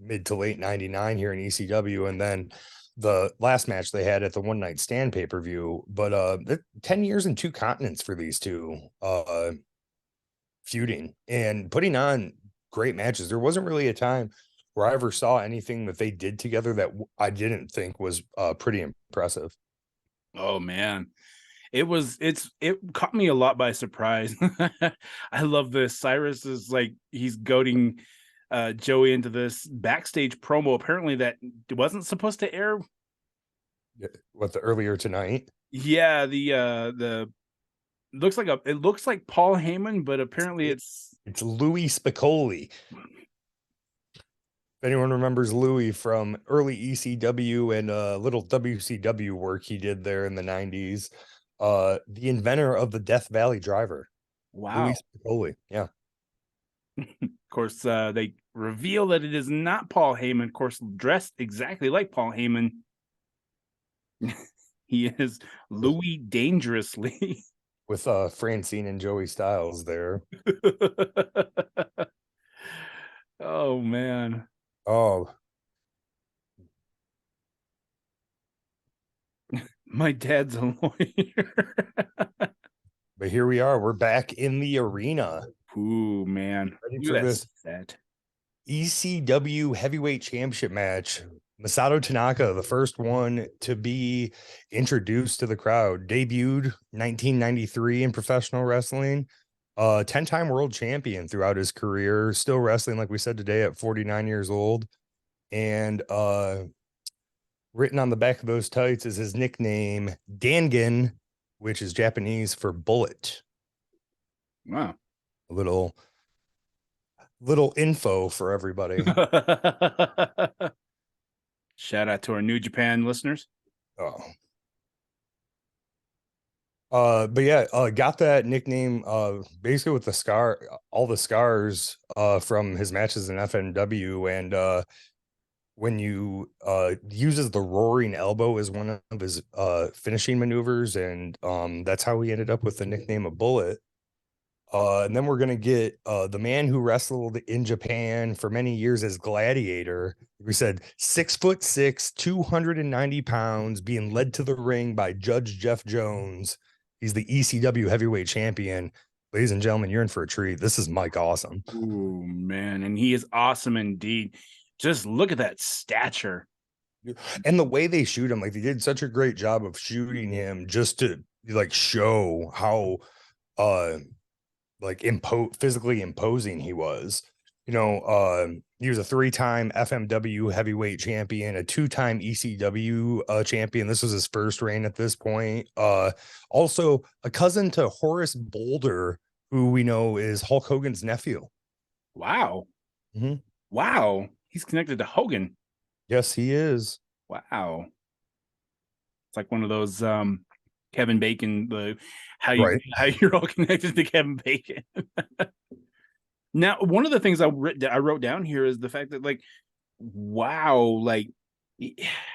mid to late 99 here in ECW, and then the last match they had at the one night stand pay-per-view. But 10 years and 2 continents for these two feuding and putting on great matches. There wasn't really a time where I ever saw anything that they did together that I didn't think was pretty impressive. Oh man. It caught me a lot by surprise. I love this. Cyrus is like he's goading Joey into this backstage promo apparently that wasn't supposed to air. What, the earlier tonight? Yeah, the it looks like Paul Heyman, but apparently It's Louis Spicolli. If anyone remembers Louis from early ECW and little WCW work he did there in the 90s, the inventor of the Death Valley driver, wow. Louis Spicolli. Yeah. Of course, they reveal that it is not Paul Heyman, of course, dressed exactly like Paul Heyman. He is Louis Dangerously. With Francine and Joey Styles there. Oh man. Oh, My dad's a lawyer. but here we are. We're back in the arena. Ooh, man. Ready Look for at that this set. ECW Heavyweight Championship match. Masato Tanaka, the first one to be introduced to the crowd, debuted 1993 in professional wrestling. 10-time world champion throughout his career, still wrestling, like we said today, at 49 years old. And written on the back of those tights is his nickname, Dangan, which is Japanese for bullet. Wow. A little info for everybody. Shout out to our New Japan listeners. Oh. But yeah, got that nickname basically with all the scars from his matches in FNW, and when you uses the roaring elbow as one of his finishing maneuvers, and that's how he ended up with the nickname of Bullet. And then we're gonna get the man who wrestled in Japan for many years as Gladiator. We said 6'6", 290 pounds, being led to the ring by Judge Jeff Jones. He's the ECW heavyweight champion. Ladies and gentlemen, you're in for a treat. This is Mike Awesome. Ooh, man. And he is awesome indeed. Just look at that stature. And the way they shoot him, like they did such a great job of shooting him just to like show how like physically imposing he was. He was a 3-time FMW heavyweight champion, a 2-time ECW champion. This was his first reign at this point. Also a cousin to Horace Boulder, who we know is Hulk Hogan's nephew. Wow. Mm-hmm. Wow. He's connected to Hogan. Yes, he is. Wow. It's like one of those Kevin Bacon, how you're all connected to Kevin Bacon. Now, one of the things I wrote down here is the fact that, like, wow, like,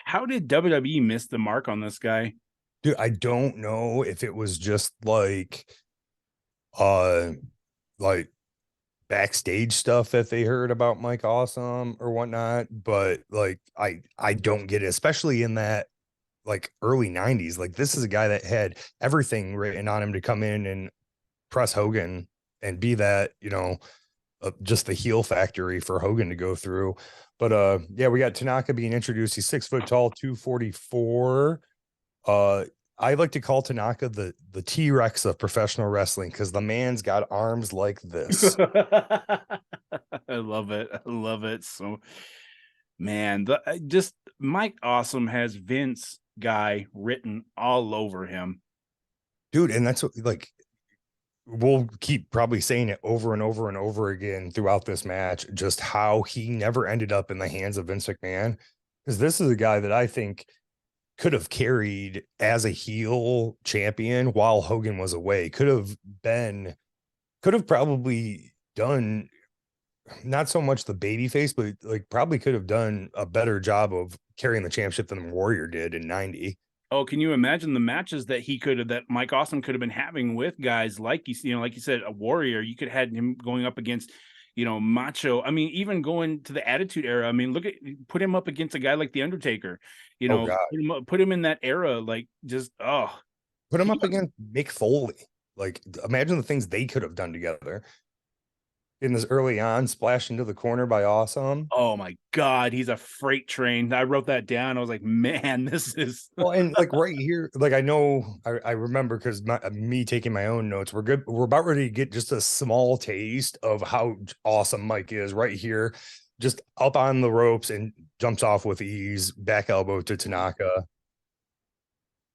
how did WWE miss the mark on this guy? Dude, I don't know if it was just like backstage stuff that they heard about Mike Awesome or whatnot, but like I don't get it, especially in that like early 90s. Like this is a guy that had everything written on him to come in and press Hogan and be that, just the heel factory for Hogan to go through. But yeah, we got Tanaka being introduced. He's 6 foot tall, 244. I like to call Tanaka the T-Rex of professional wrestling because the man's got arms like this. I love it. I love it. So, man, just Mike Awesome has Vince guy written all over him. Dude, and that's what, like, we'll keep probably saying it over and over and over again throughout this match, just how he never ended up in the hands of Vince McMahon. Because this is a guy that I think could have carried as a heel champion while Hogan was away. Could have probably done not so much the baby face, but like probably could have done a better job of carrying the championship than Warrior did in 90. Oh, can you imagine the matches that that Mike Awesome could have been having with guys like like you said, a Warrior? You could have had him going up against, Macho. I mean, even going to the Attitude Era. I mean, put him up against a guy like the Undertaker. Put him in that era. Like, just put him up against Mick Foley. Like, imagine the things they could have done together. in this early on, splash into the corner by Awesome. Oh my God, he's a freight train. I wrote that down. I was like, man, this is Well, and like right here, like I know I remember because me taking my own notes, we're good. We're about ready to get just a small taste of how awesome Mike is right here, just up on the ropes and jumps off with ease, back elbow to Tanaka.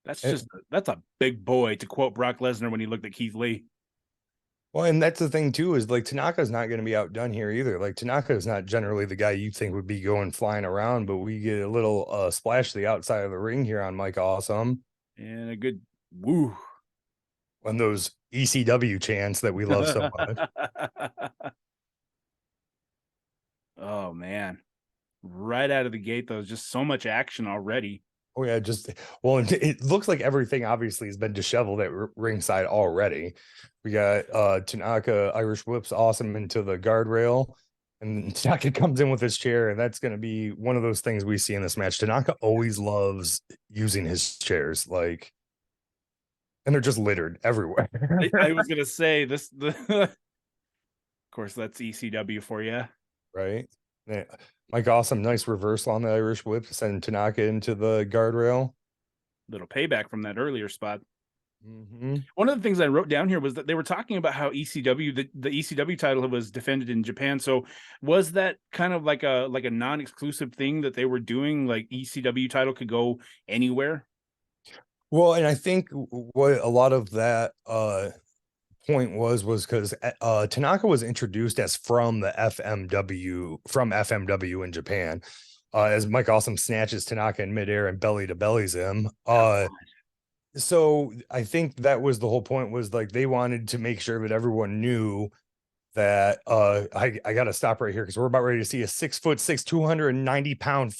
that's a big boy, to quote Brock Lesnar when he looked at Keith Lee. Well, and that's the thing too, is like Tanaka's not going to be outdone here either. Like Tanaka is not generally the guy you think would be going flying around, but we get a little splash to the outside of the ring here on Mike Awesome. And a good woo. And those ECW chants that we love so much. Oh man. Right out of the gate, though, just so much action already. Oh yeah, just well, it looks like everything obviously has been disheveled at ringside already. We got Tanaka Irish whips Awesome into the guardrail, and Tanaka comes in with his chair, and that's going to be one of those things we see in this match. Tanaka always loves using his chairs, like, and they're just littered everywhere. I was gonna say this. Of course, that's ECW for you, Right? Yeah. Mike Awesome, nice reversal on the Irish whip, sending Tanaka into the guardrail. little payback from that earlier spot. Mm-hmm. One of the things I wrote down here was that they were talking about how ECW, the ECW title was defended in Japan. So was that kind of like a non-exclusive thing that they were doing? Like ECW title could go anywhere. Well, and I think what a lot of that point was because Tanaka was introduced as from FMW in Japan. As Mike Awesome snatches Tanaka in midair and belly to bellies him. So I think that was the whole point, was like they wanted to make sure that everyone knew that I gotta stop right here because we're about ready to see a 6'6", 290-pound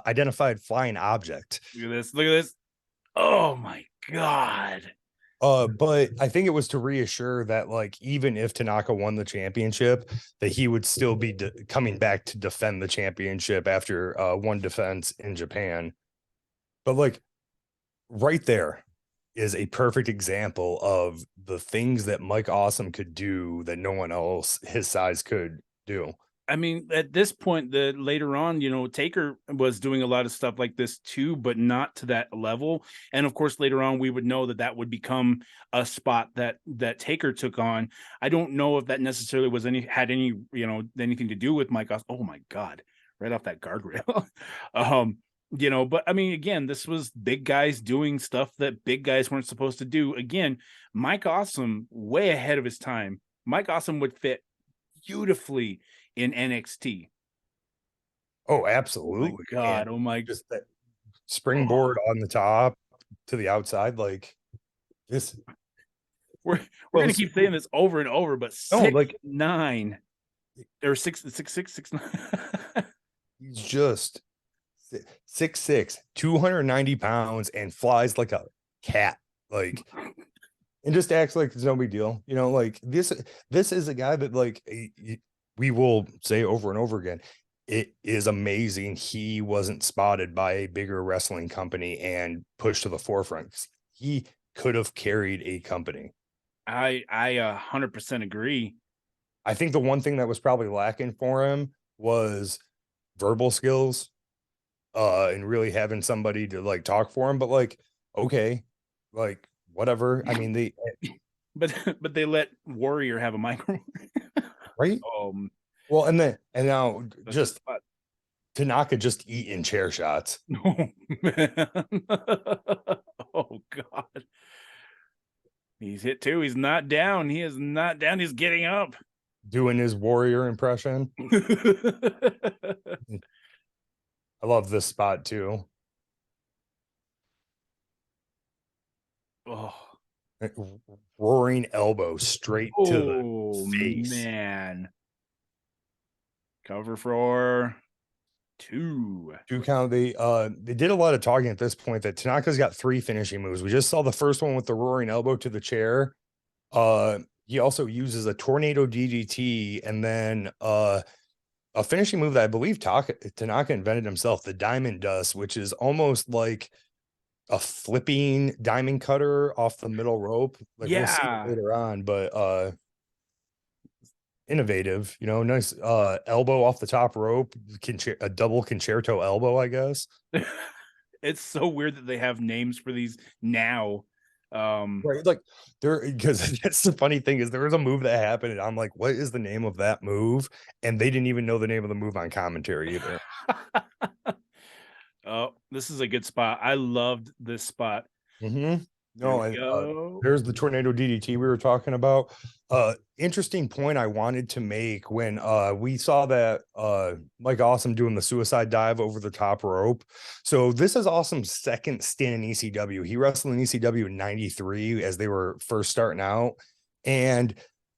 identified flying object. Look at this. Look at this. Oh my God. But I think it was to reassure that, like, even if Tanaka won the championship, that he would still be coming back to defend the championship after one defense in Japan. But like right there is a perfect example of the things that Mike Awesome could do that no one else his size could do. I mean, at this point, the later on, Taker was doing a lot of stuff like this too, but not to that level. And of course, later on, we would know that that would become a spot that Taker took on. I don't know if that necessarily had any anything to do with Mike Awesome. Oh my God, right off that guardrail. But I mean, again, this was big guys doing stuff that big guys weren't supposed to do. Again, Mike Awesome, way ahead of his time. Mike Awesome would fit beautifully in NXT. Oh, Oh absolutely. my God. Oh my, just that springboard on the top to the outside, like this. we're gonna keep saying this over and over, but No, like 6'9" or 6'9". he's just 6'6", 290 pounds and flies like a cat, like, and just acts like it's no big deal. Like this is a guy that, like, we will say over and over again, it is amazing he wasn't spotted by a bigger wrestling company and pushed to the forefront. He could have carried a company. I 100% agree. I think the one thing that was probably lacking for him was verbal skills, and really having somebody to like talk for him. But like, okay, like whatever. I mean, but they let Warrior have a micro. right. Well, and now just Tanaka just eating chair shots. Oh man. Oh God. He's hit too. He's not down. He is not down. He's getting up. Doing his Warrior impression. I love this spot too. Oh. Roaring elbow straight to the face. Man. Cover for two count. They did a lot of talking at this point that Tanaka's got 3 finishing moves. We just saw the first one with the roaring elbow to the chair. He also uses a tornado DDT, and then a finishing move that I believe Tanaka invented himself, the diamond dust, which is almost like a flipping diamond cutter off the middle rope. Like, we'll see it later on, but innovative, nice elbow off the top rope, a double concerto elbow, I guess. It's so weird that they have names for these now. Right, like there, because that's the funny thing is there was a move that happened, and I'm like, what is the name of that move? And they didn't even know the name of the move on commentary either. Oh, this is a good spot. I loved this spot. Mm-hmm. There No, we and go. there's the tornado DDT we were talking about. Interesting point I wanted to make when we saw that Mike Awesome doing the suicide dive over the top rope. So this is Awesome's second stint in ECW. He wrestled in ECW in '93 as they were first starting out, and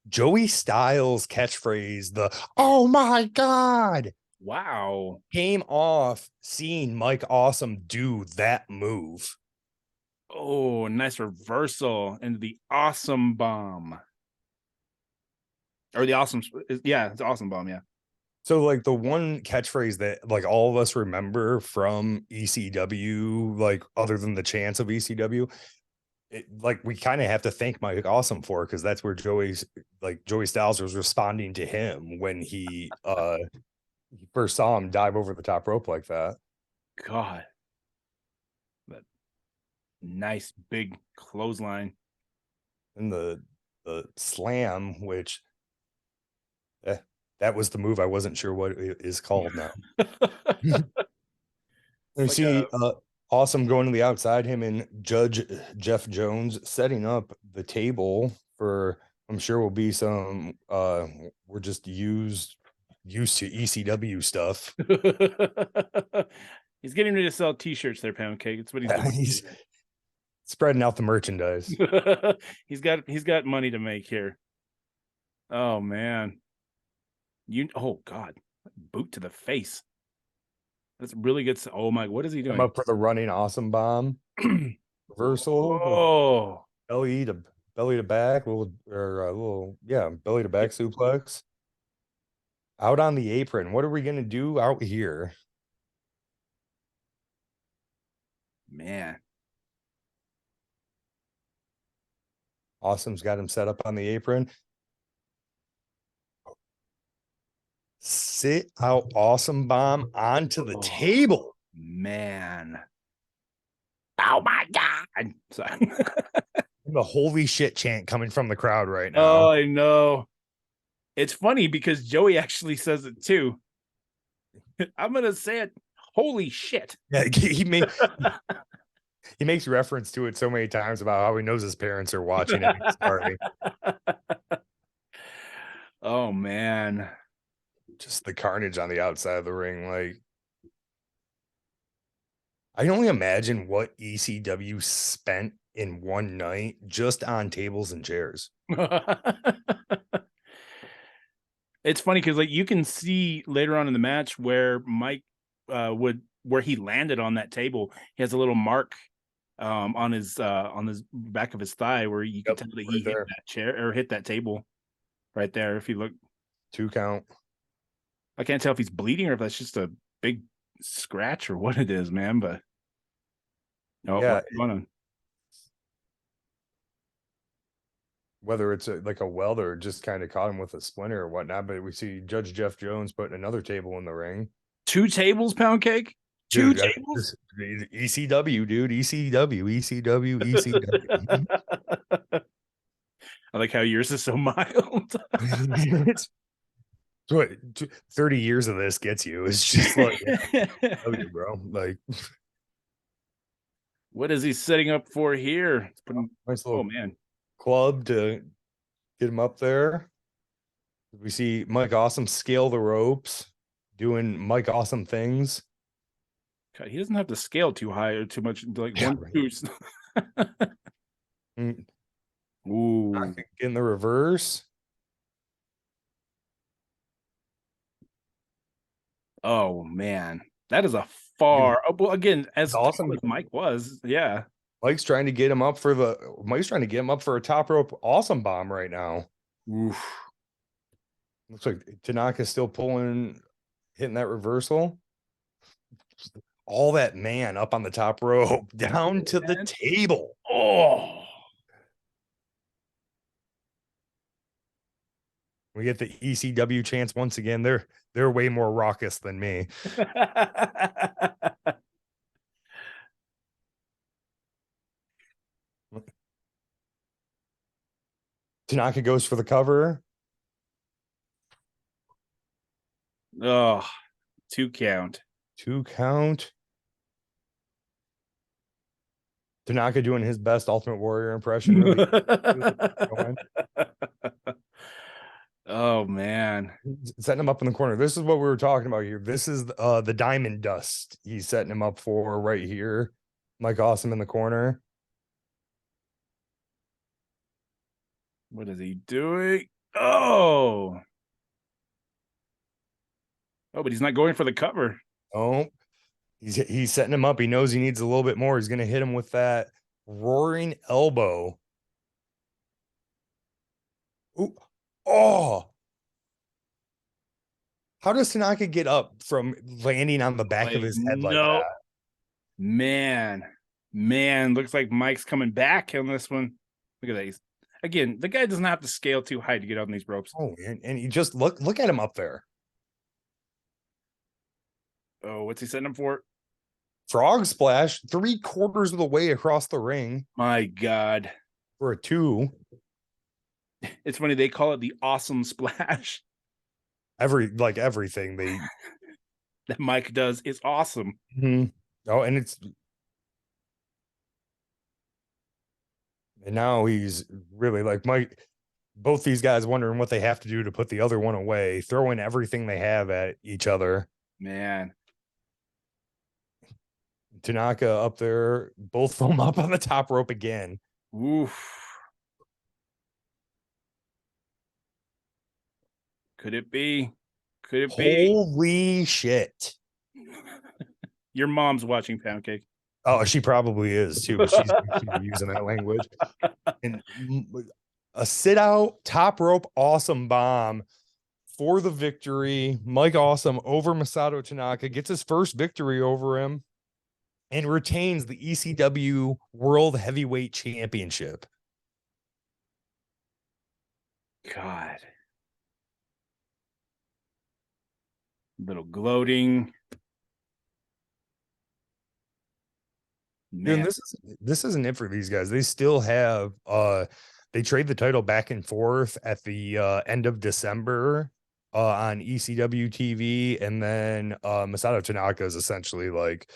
Joey Styles' catchphrase, the "Oh my God," Wow. came off seeing Mike Awesome do that move. Oh, nice reversal into the awesome bomb. Or the awesome, yeah, it's awesome bomb, yeah. So like the one catchphrase that like all of us remember from ECW, like other than the chants of ECW, like we kind of have to thank Mike Awesome for, because that's where Joey Styles was responding to him when he first saw him dive over the top rope like that. God, that nice big clothesline. And the slam, which that was the move. I wasn't sure what it is called now. You Like see, Awesome going to the outside, him and Judge Jeff Jones setting up the table for, I'm sure will be some we're just used to ECW stuff. He's getting ready to sell t-shirts there, Pound Cake. It's what he's doing. He's spreading out the merchandise. He's got money to make here. Oh man. Oh God. Boot to the face. That's really good. Oh my, what is he I'm doing? up for the running awesome bomb reversal with Oh belly to back, belly to back suplex. Out on the apron. What are we gonna do out here? man. Awesome's got him set up on the apron. Sit out awesome bomb onto the table. Man. Oh my God. Sorry. The holy shit chant coming from the crowd right Oh, now. I know. It's funny because Joey actually says it too. I'm gonna say it. Holy shit. Yeah, he makes reference to it so many times about how he knows his parents are watching it. Sorry. Oh man. Just the carnage on the outside of the ring. Like, I can only imagine what ECW spent in one night just on tables and chairs. It's funny because like you can see later on in the match where Mike where he landed on that table. He has a little mark on his back of his thigh where you can tell that he hit that chair or hit that table right there. If you look, 2 count. I can't tell if he's bleeding or if that's just a big scratch or what it is, man. But no, Yeah, whether it's like a welder or just kind of caught him with a splinter or whatnot. But we see Judge Jeff Jones putting another table in the ring. 2 tables, Pound Cake. Two Dude, tables. ECW, dude. ECW. I like how yours is so mild. It's what 30 years of this gets you. It's just like, bro. Like, what is he setting up for here? nice Oh little man, club to get him up there. We see Mike Awesome scale the ropes, doing Mike Awesome things. God, he doesn't have to scale too high or too much. Like one, two. Ooh. In the reverse. Oh man, that is a far. Oh, well, again, as awesome as Mike was, yeah. Mike's trying to get him up for a top rope awesome bomb right now. Oof. Looks like Tanaka's still hitting that reversal. All that man up on the top rope, down to the table. Oh. We get the ECW chants once again. They're way more raucous than me. Tanaka goes for the cover. Oh, 2 count. 2 count. Tanaka doing his best Ultimate Warrior impression. Really, really going. Oh man, Setting him up in the corner. This is what we were talking about here. This is the Diamond Dust he's setting him up for right here. Mike Awesome in the corner. what is he doing? Oh, but he's not going for the cover. Oh, he's setting him up. He knows he needs a little bit more. He's going to hit him with that roaring elbow. Ooh. Oh, how does Tanaka get up from landing on the back of his head like no, that? man, looks like Mike's coming back on this one. Look at that. Again, the guy doesn't have to scale too high to get on these ropes. Oh, and he just look at him up there. Oh, what's he setting him for? Frog splash 3/4 of the way across the ring My God. for a 2. It's funny, they call it the awesome splash. Everything they That Mike does is awesome. Oh, and now he's really like Mike. Both these guys wondering what they have to do to put the other one away, throwing everything they have at each other. Man. Tanaka up there, both of them up on the top rope again. Oof. Could it be? Could it be? Holy shit. Your mom's watching Pound Cake. Oh, she probably is too, but she's using that language. And a sit out top rope awesome bomb for the victory. Mike Awesome over Masato Tanaka gets his first victory over him and retains the ECW World Heavyweight Championship. God. Little gloating. Man. Dude, this isn't it for these guys. They still have they trade the title back and forth at the end of December on ECW TV, and then Masato Tanaka is essentially like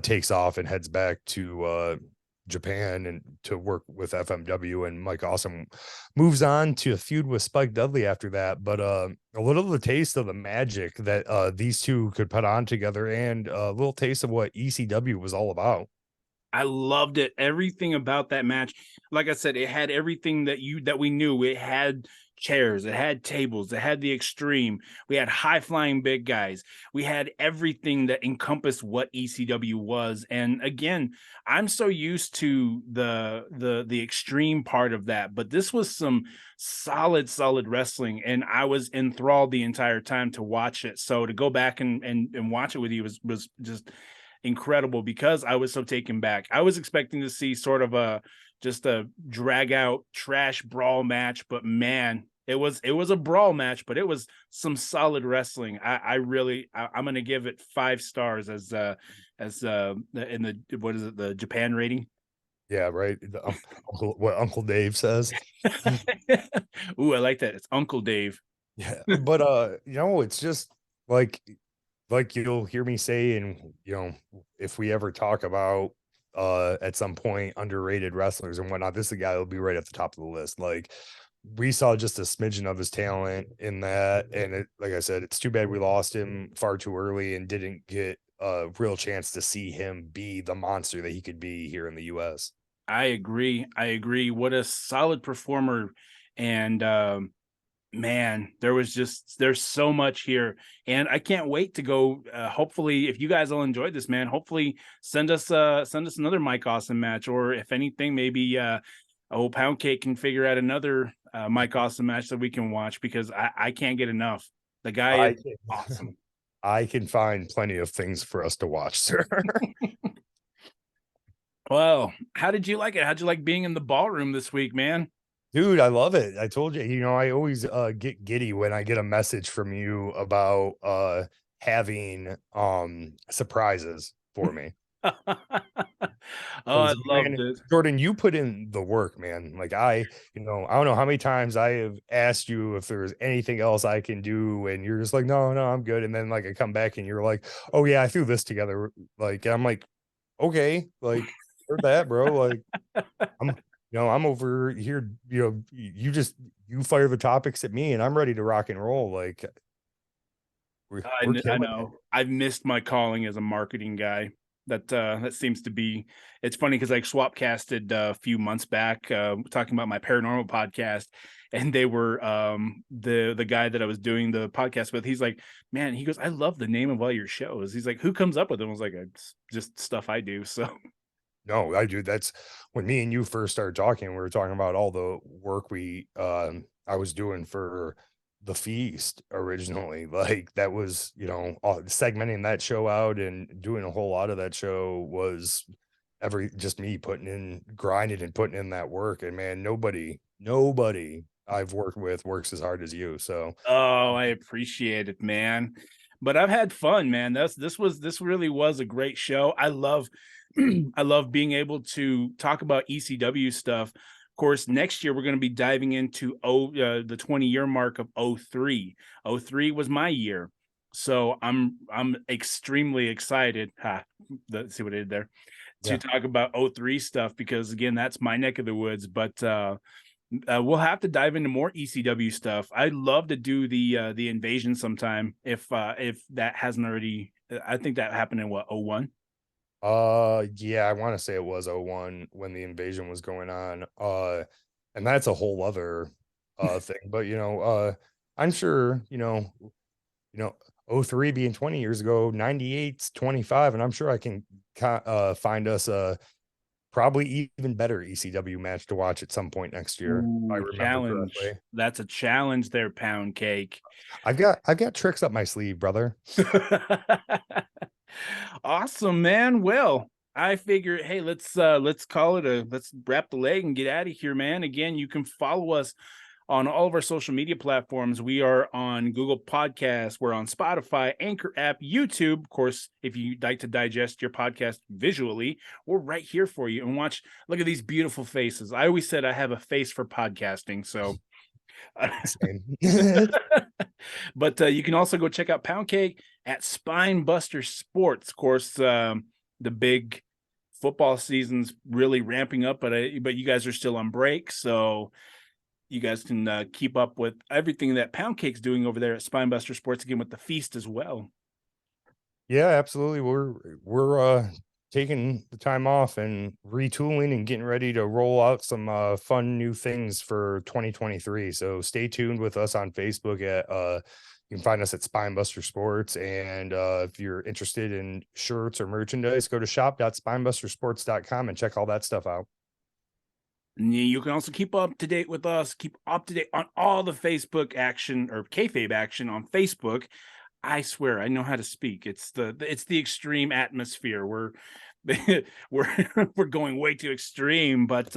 takes off and heads back to Japan and to work with FMW, and Mike Awesome moves on to a feud with Spike Dudley after that. But a little of the taste of the magic that these two could put on together, and a little taste of what ECW was all about. I loved it. Everything about that match. Like I said, it had everything that we knew. It had chairs, it had tables, it had the extreme. We had high flying big guys. We had everything that encompassed what ECW was. And again, I'm so used to the extreme part of that, but this was some solid wrestling, and I was enthralled the entire time to watch it. So to go back and watch it with you was just incredible, because I was so taken back. I was expecting to see sort of just a drag out trash brawl match, but man, it was a brawl match, but it was some solid wrestling. I'm gonna give it 5 stars as in the, what is it, the Japan rating? Yeah, right. What Uncle Dave says. Ooh, I like that. It's Uncle Dave. Yeah, but it's just like you'll hear me say, and if we ever talk about at some point underrated wrestlers and whatnot, this is a guy that'll be right at the top of the list. Like, we saw just a smidgen of his talent in that, and like I said, it's too bad we lost him far too early and didn't get a real chance to see him be the monster that he could be here in the US. I agree. What a solid performer. And man, there's so much here, and I can't wait to go. Hopefully, if you guys all enjoyed this, man, hopefully send us another Mike Awesome match, or if anything, maybe Pound Cake can figure out another Mike Awesome match that we can watch, because I can't get enough. The guy is awesome. I can find plenty of things for us to watch, sir. Well, how did you like it? How'd you like being in the ballroom this week, man? Dude, I love it. I told you, I always get giddy when I get a message from you about having surprises for me. Oh, I 'Cause, loved man, it. Jordan, you put in the work, man. Like I don't know how many times I have asked you if there's anything else I can do, and you're just like, no, no, I'm good. And then like I come back and you're like, oh yeah, I threw this together. Like, and I'm like, okay, like heard that, bro. Like I'm I'm over here, you fire the topics at me and I'm ready to rock and roll. Like we're I killing it. know. I've missed my calling as a marketing guy. That seems to be. It's funny because I swap casted a few months back, talking about my paranormal podcast, and they were the guy that I was doing the podcast with. He's like, man, he goes, I love the name of all your shows. He's like, who comes up with them? I was like, it's just stuff I do. So No, I do. That's when me and you first started talking, we were talking about all the work I was doing for the feast originally. Like that was, segmenting that show out and doing a whole lot of that show was just me putting in grinding and putting in that work. And man, nobody I've worked with works as hard as you. So oh, I appreciate it, man. But I've had fun, man. This really was a great show. I love I love being able to talk about ECW stuff. Of course, next year we're going to be diving into the 20-year mark of '03. '03 was my year. So I'm extremely excited. See what I did there? To yeah. talk about '03 stuff because again, that's my neck of the woods, but we'll have to dive into more ECW stuff. I'd love to do the invasion sometime if that hasn't already. I think that happened in what, '01. Yeah, I want to say it was '01 when the invasion was going on. And that's a whole other thing. But I'm sure, '03 being 20 years ago, '98's 25, and I'm sure I can find us a probably even better ECW match to watch at some point next year, if I Ooh, remember challenge. correctly. That's a challenge there, Pound Cake. I've got tricks up my sleeve, brother. Awesome, man. Well, I figure, hey, let's call it let's wrap the leg and get out of here, man. Again, you can follow us on all of our social media platforms. We are on Google Podcasts, we're on Spotify, Anchor app, YouTube. Of course, if you'd like to digest your podcast visually, we're right here for you. And look at these beautiful faces. I always said I have a face for podcasting, so Same. but you can also go check out Pound Cake at Spinebuster Sports. Of course, the big football season's really ramping up, but you guys are still on break, so you guys can keep up with everything that Pound Cake's doing over there at Spinebuster Sports, again with the feast as well. Yeah, absolutely. We're taking the time off and retooling and getting ready to roll out some fun new things for 2023. So stay tuned with us on Facebook at you can find us at Spinebuster Sports. And if you're interested in shirts or merchandise, go to shop.spinebustersports.com and check all that stuff out. And you can also keep up to date with us, keep up to date on all the Facebook action or Kayfabe action on Facebook. I swear I know how to speak. It's the extreme atmosphere. We're we're going way too extreme. But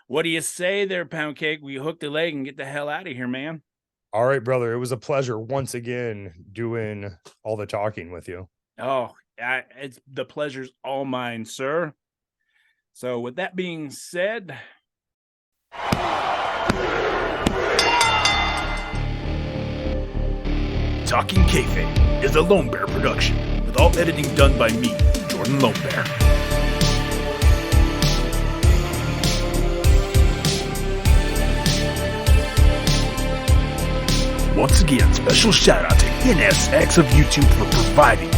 what do you say there, Pound Cake? We hook the leg and get the hell out of here, man. All right, brother. It was a pleasure once again doing all the talking with you. Oh, it's the pleasure's all mine, sir. So with that being said, Talking Kayfabe is a Lone Bear production, with all editing done by me, Jordan Lone Bear. Once again, special shout out to NSX of YouTube for providing